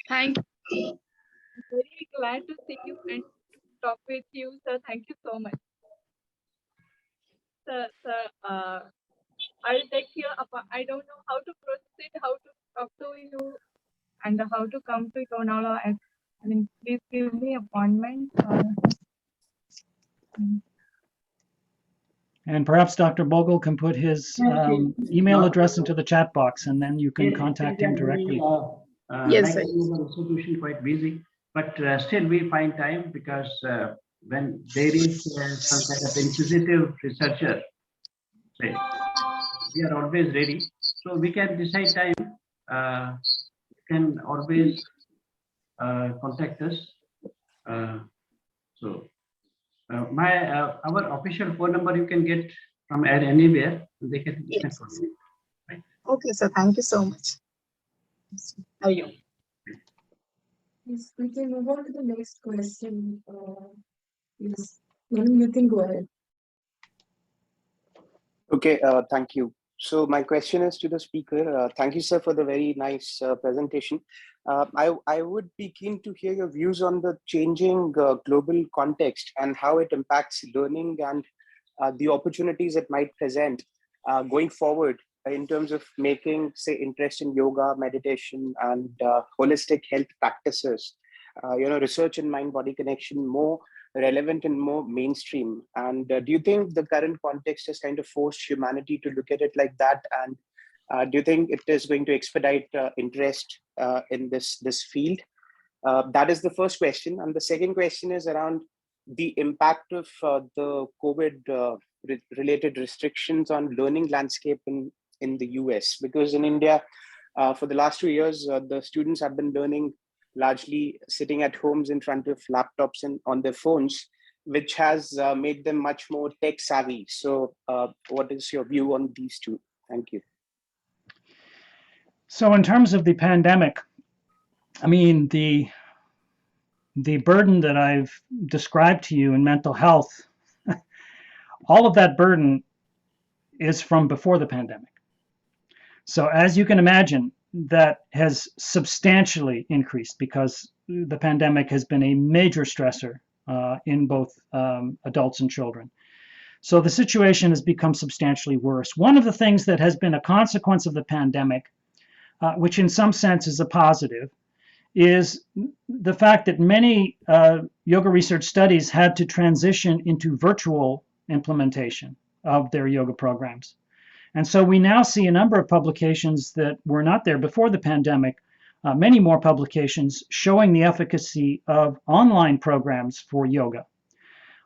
Thank you. I'm very glad to see you and talk with you, sir. Thank you so much. Sir, I'll take your, I don't know how to proceed, how to talk to you, and how to come to Lonavala. I mean, please give me appointment. And perhaps Dr. Bogle can put his email address into the chat box, and then you can contact him directly. Yes, like the institution quite busy, but still we find time, because when there is some kind of inquisitive researcher, say, we are always ready. So we can decide time. You can always contact us. Our official phone number you can get from anywhere. They can. Yes. Right? Okay, sir. Thank you so much. How are you? Yes, we can move on to the next question. Yes, you can go ahead. Okay, thank you. So my question is to the speaker. Thank you, sir, for the very nice presentation. I would be keen to hear your views on the changing global context and how it impacts learning and the opportunities it might present going forward in terms of making, say, interest in yoga, meditation, and holistic health practices, research in mind-body connection more relevant and more mainstream. And do you think the current context has kind of forced humanity to look at it like that? And do you think it is going to expedite interest in this field? That is the first question. And the second question is around the impact of the COVID related restrictions on learning landscape in the US, because in India, for the last 2 years, the students have been learning largely sitting at homes in front of laptops and on their phones, which has made them much more tech savvy. So what is your view on these two? Thank you. So in terms of the pandemic, I mean, the burden that I've described to you in mental health, all of that burden is from before the pandemic. So as you can imagine, that has substantially increased because the pandemic has been a major stressor in both adults and children. So the situation has become substantially worse. One of the things that has been a consequence of the pandemic, which in some sense is a positive, is the fact that many yoga research studies had to transition into virtual implementation of their yoga programs. And so we now see a number of publications that were not there before the pandemic, many more publications showing the efficacy of online programs for yoga.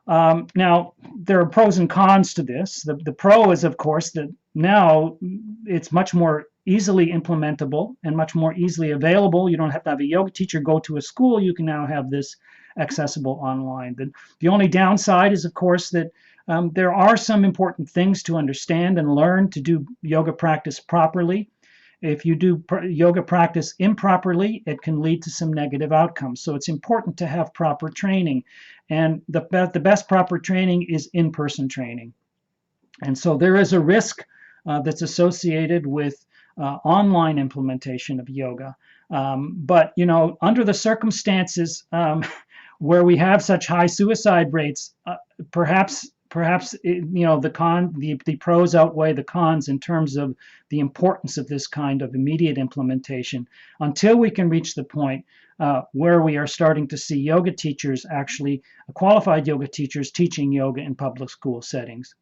Now, there are pros and cons to this. The pro is, of course, that now it's much more easily implementable and much more easily available. You don't have to have a yoga teacher go to a school. You can now have this accessible online. The only downside is, of course, that there are some important things to understand and learn to do yoga practice properly. If you do yoga practice improperly, it can lead to some negative outcomes. So it's important to have proper training. And the best proper training is in-person training. And so there is a risk that's associated with online implementation of yoga. But, under the circumstances where we have such high suicide rates, perhaps the pros outweigh the cons in terms of the importance of this kind of immediate implementation until we can reach the point where we are starting to see yoga teachers, actually qualified yoga teachers, teaching yoga in public school settings.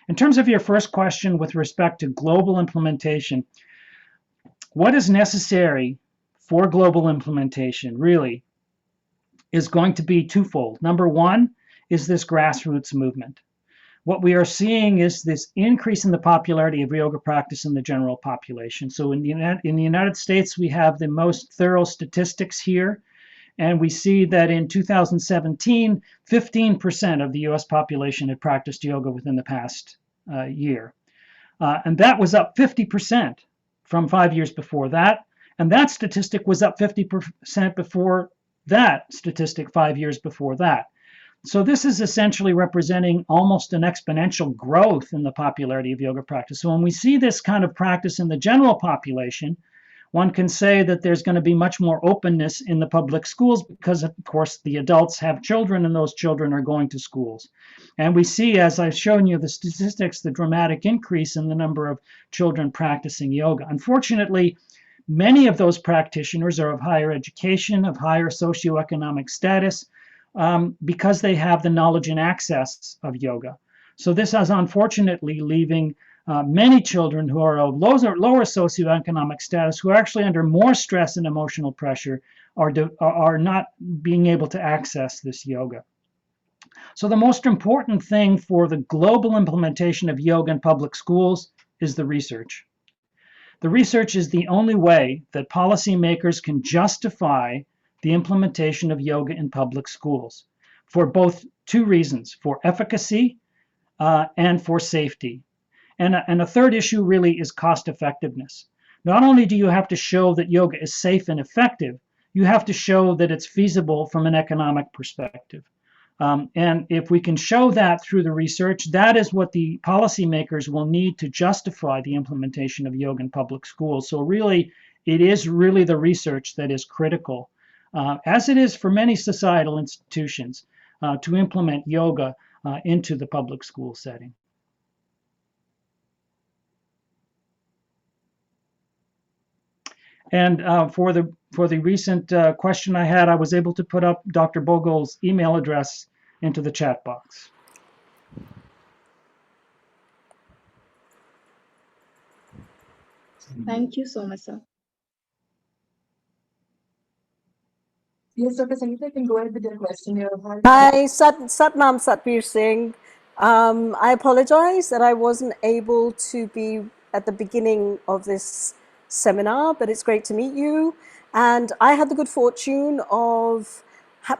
In terms of your first question with respect to global implementation, what is necessary for global implementation really is going to be twofold. Number one is this grassroots movement. What we are seeing is this increase in the popularity of yoga practice in the general population. So in the United States, we have the most thorough statistics here. And we see that in 2017, 15% of the US population had practiced yoga within the past year. And that was up 50% from 5 years before that. And that statistic was up 50% before that statistic 5 years before that. So this is essentially representing almost an exponential growth in the popularity of yoga practice. So when we see this kind of practice in the general population, one can say that there's going to be much more openness in the public schools because, of course, the adults have children and those children are going to schools. And we see, as I've shown you the statistics, the dramatic increase in the number of children practicing yoga. Unfortunately, many of those practitioners are of higher education, of higher socioeconomic status, because they have the knowledge and access of yoga. So this is unfortunately leaving many children who are of lower socioeconomic status, who are actually under more stress and emotional pressure, are not being able to access this yoga. So the most important thing for the global implementation of yoga in public schools is the research. The research is the only way that policymakers can justify the implementation of yoga in public schools for both two reasons, for efficacy and for safety. And a third issue really is cost effectiveness. Not only do you have to show that yoga is safe and effective, you have to show that it's feasible from an economic perspective. And if we can show that through the research, that is what the policymakers will need to justify the implementation of yoga in public schools. So really, it is really the research that is critical, as it is for many societal institutions, to implement yoga into the public school setting. And for the recent question I had, I was able to put up Dr. Bogol's email address into the chat box. Thank you so much, sir. Yes, Dr. Sangeeta, you can go ahead with your question. Hi, Satnam Satbir Singh. I apologize that I wasn't able to be at the beginning of this seminar, but it's great to meet you. And I had the good fortune of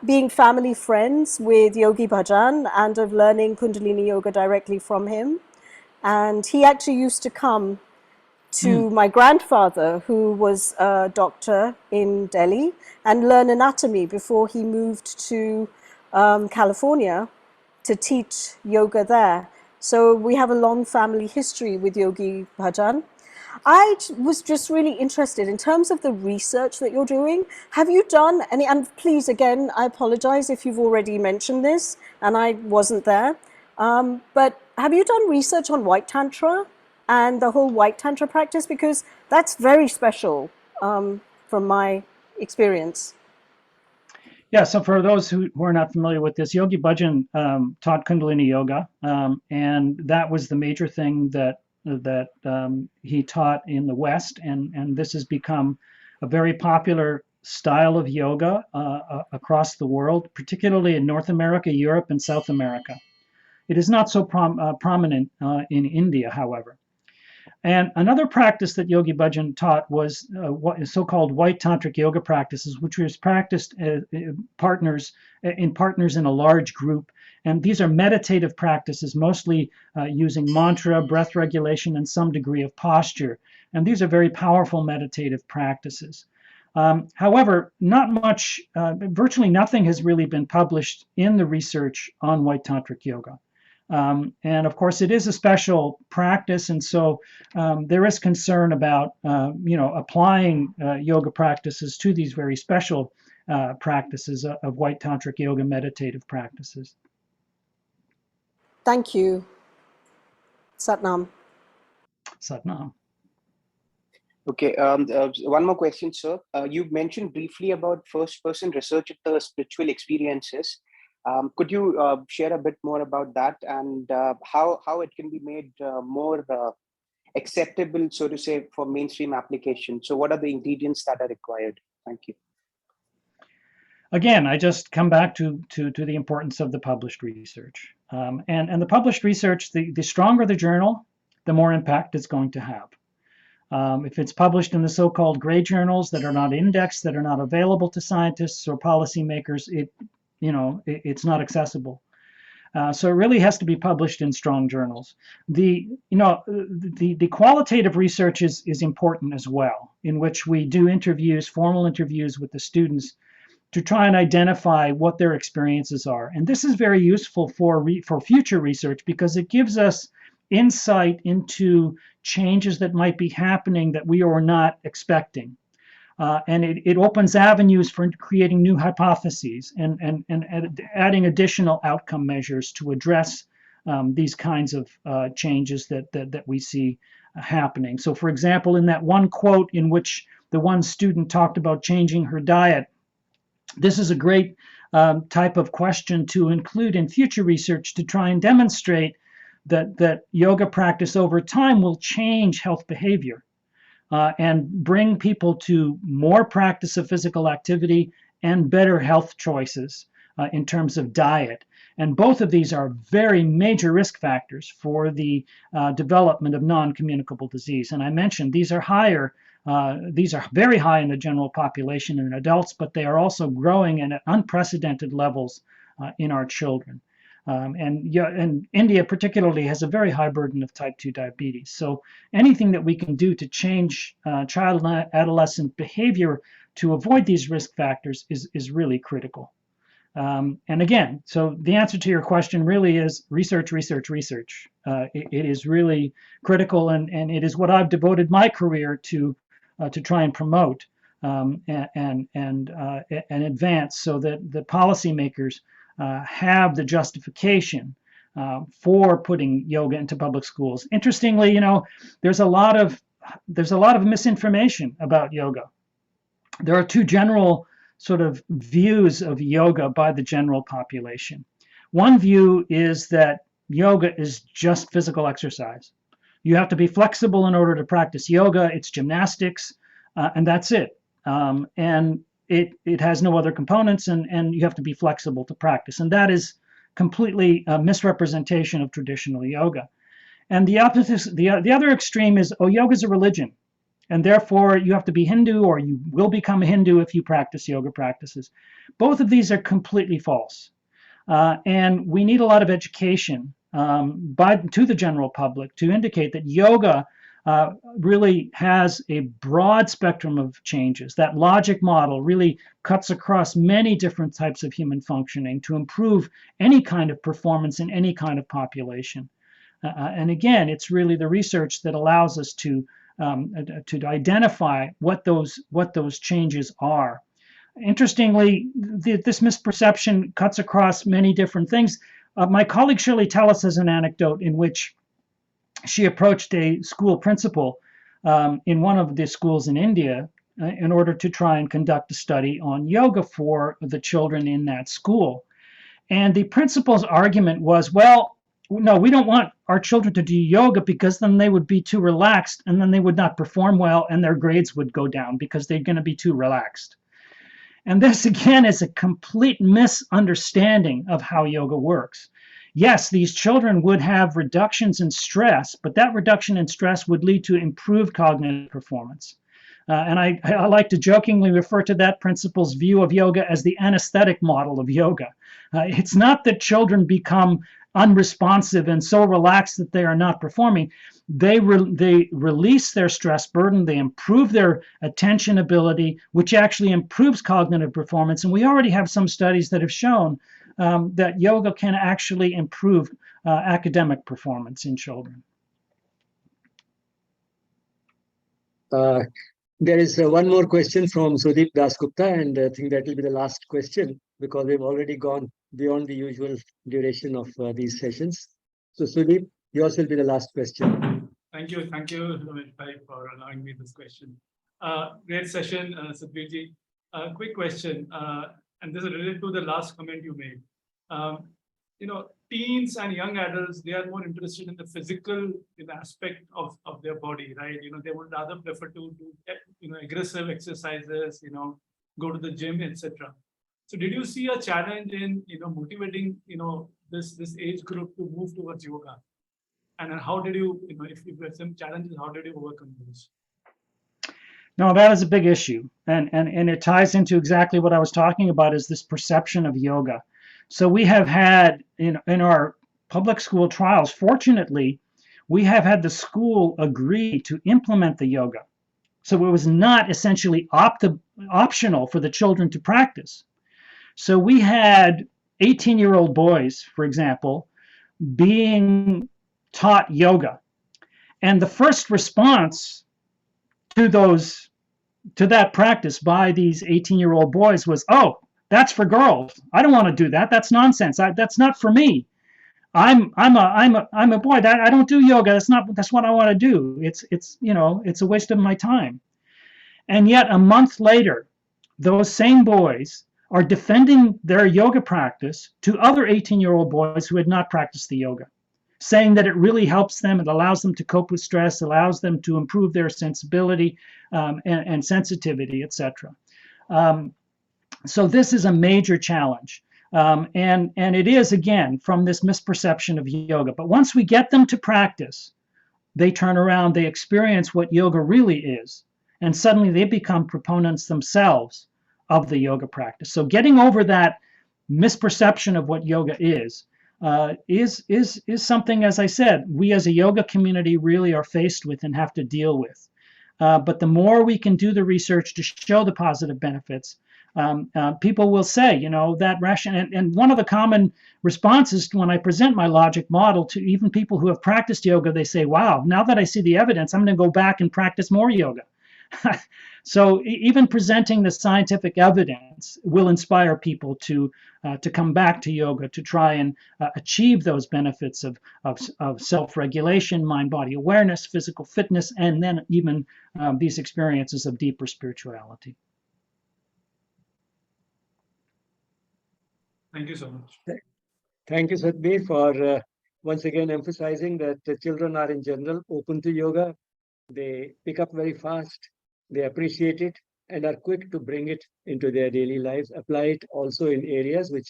being family friends with Yogi Bhajan and of learning Kundalini Yoga directly from him. And he actually used to come to my grandfather, who was a doctor in Delhi, and learn anatomy before he moved to California to teach yoga there. So we have a long family history with Yogi Bhajan. I was just really interested in terms of the research that you're doing. Have you done any, and please, again, I apologize if you've already mentioned this and I wasn't there, but have you done research on White Tantra and the whole White Tantra practice? Because that's very special from my experience. Yeah, so for those who are not familiar with this, Yogi Bhajan taught Kundalini Yoga, and that was the major thing that he taught in the West, and this has become a very popular style of yoga across the world, particularly in North America, Europe, and South America. It is not so prominent in India, however. And another practice that Yogi Bhajan taught was what is so-called white tantric yoga practices, which was practiced partners in a large group. And these are meditative practices, mostly using mantra, breath regulation, and some degree of posture. And these are very powerful meditative practices. However, not much, virtually nothing has really been published in the research on white tantric yoga. And of course, it is a special practice, and so there is concern about applying yoga practices to these very special practices of white tantric yoga meditative practices. Thank you, Satnam. Satnam. Okay, one more question, sir. You mentioned briefly about first-person research of the spiritual experiences. Could you share a bit more about that and how it can be made more acceptable, so to say, for mainstream application? So what are the ingredients that are required? Thank you. Again, I just come back to the importance of the published research. And the published research, the stronger the journal, the more impact it's going to have. If it's published in the so-called gray journals that are not indexed, that are not available to scientists or policymakers, it's not accessible. So it really has to be published in strong journals. The qualitative research is important as well, in which we do interviews, formal interviews with the students to try and identify what their experiences are. And this is very useful for future research because it gives us insight into changes that might be happening that we are not expecting. And it opens avenues for creating new hypotheses and adding additional outcome measures to address these kinds of changes that we see happening. So for example, in that one quote in which the one student talked about changing her diet, this is a great type of question to include in future research to try and demonstrate that yoga practice over time will change health behavior and bring people to more practice of physical activity and better health choices in terms of diet. And both of these are very major risk factors for the development of non-communicable disease. And I mentioned these are higher. These are very high in the general population in adults, but they are also growing at unprecedented levels in our children. And India particularly has a very high burden of type 2 diabetes. So anything that we can do to change child and adolescent behavior to avoid these risk factors is really critical. And again, so the answer to your question really is research, research, research. It is really critical, and it is what I've devoted my career to try and promote and advance, so that the policymakers have the justification for putting yoga into public schools. Interestingly, there's a lot of misinformation about yoga. There are two general sort of views of yoga by the general population. One view is that yoga is just physical exercise. You have to be flexible in order to practice yoga. It's gymnastics, and that's it. And it has no other components, and you have to be flexible to practice. And that is completely a misrepresentation of traditional yoga. And the opposite, the other extreme is, oh, yoga is a religion, and therefore you have to be Hindu, or you will become a Hindu if you practice yoga practices. Both of these are completely false. And we need a lot of education to the general public to indicate that yoga really has a broad spectrum of changes. That logic model really cuts across many different types of human functioning to improve any kind of performance in any kind of population. And again, it's really the research that allows us to identify what those changes are. Interestingly, this misperception cuts across many different things. My colleague Shirley Tellis has an anecdote in which she approached a school principal in one of the schools in India in order to try and conduct a study on yoga for the children in that school. And the principal's argument was, well, no, we don't want our children to do yoga because then they would be too relaxed, and then they would not perform well, and their grades would go down because they're going to be too relaxed. And this, again, is a complete misunderstanding of how yoga works. Yes, these children would have reductions in stress, but that reduction in stress would lead to improved cognitive performance. And I like to jokingly refer to that principal's view of yoga as the anesthetic model of yoga. It's not that children become unresponsive and so relaxed that they are not performing. They release their stress burden, they improve their attention ability, which actually improves cognitive performance. And we already have some studies that have shown that yoga can actually improve academic performance in children. There is one more question from Sudeep Dasgupta, and I think that will be the last question because we've already gone beyond the usual duration of these sessions. So Sudeep, yours will be the last question. Thank you, Ramesh Bhai, for allowing me this question. Great session, Sukhbirji. Quick question, and this is related to the last comment you made. Teens and young adults, they are more interested in the physical aspect of their body, right? They would rather prefer to do aggressive exercises, go to the gym, etc. So did you see a challenge in motivating this age group to move towards yoga? And how did you, if you have some challenges, how did you overcome those? No, that is a big issue, and it ties into exactly what I was talking about, is this perception of yoga. So we have had in our public school trials, fortunately, we have had the school agree to implement the yoga. So it was not essentially optional for the children to practice. So we had 18-year-old boys, for example, being taught yoga. And the first response to that practice by these 18-year-old boys was, "Oh, that's for girls. I don't want to do that. That's nonsense. That's not for me. I'm a boy. That I don't do yoga. That's what I want to do. It's a waste of my time." And yet a month later, those same boys are defending their yoga practice to other 18-year-old boys who had not practiced the yoga, saying that it really helps them, it allows them to cope with stress, allows them to improve their sensibility and sensitivity, etc. So this is a major challenge. And it is, again, from this misperception of yoga. But once we get them to practice, they turn around, they experience what yoga really is, and suddenly they become proponents themselves of the yoga practice. So getting over that misperception of what yoga is something, as I said, we as a yoga community really are faced with and have to deal with. But the more we can do the research to show the positive benefits, people will say, that rational. And one of the common responses when I present my logic model to even people who have practiced yoga, they say, "Wow, now that I see the evidence, I'm going to go back and practice more yoga." So even presenting the scientific evidence will inspire people to come back to yoga, to try and achieve those benefits of self-regulation, mind-body awareness, physical fitness, and then even these experiences of deeper spirituality. Thank you so much. Thank you, Satbir, for once again emphasizing that the children are in general open to yoga. They pick up very fast, they appreciate it, and are quick to bring it into their daily lives, apply it also in areas which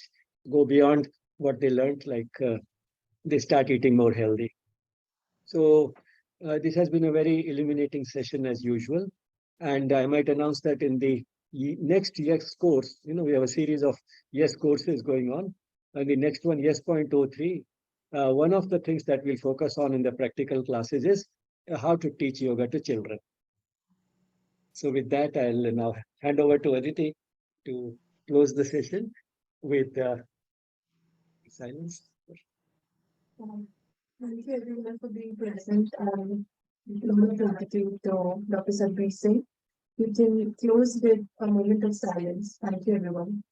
go beyond what they learned, like they start eating more healthy. So this has been a very illuminating session as usual. And I might announce that in the next YES course, we have a series of YES courses going on. And the next one, YES.03, one of the things that we'll focus on in the practical classes is how to teach yoga to children. So with that, I'll now hand over to Aditi to close the session with silence. Thank you everyone for being present, and gratitude to Dr. Satbir Singh. We can close with a moment of silence. Thank you everyone.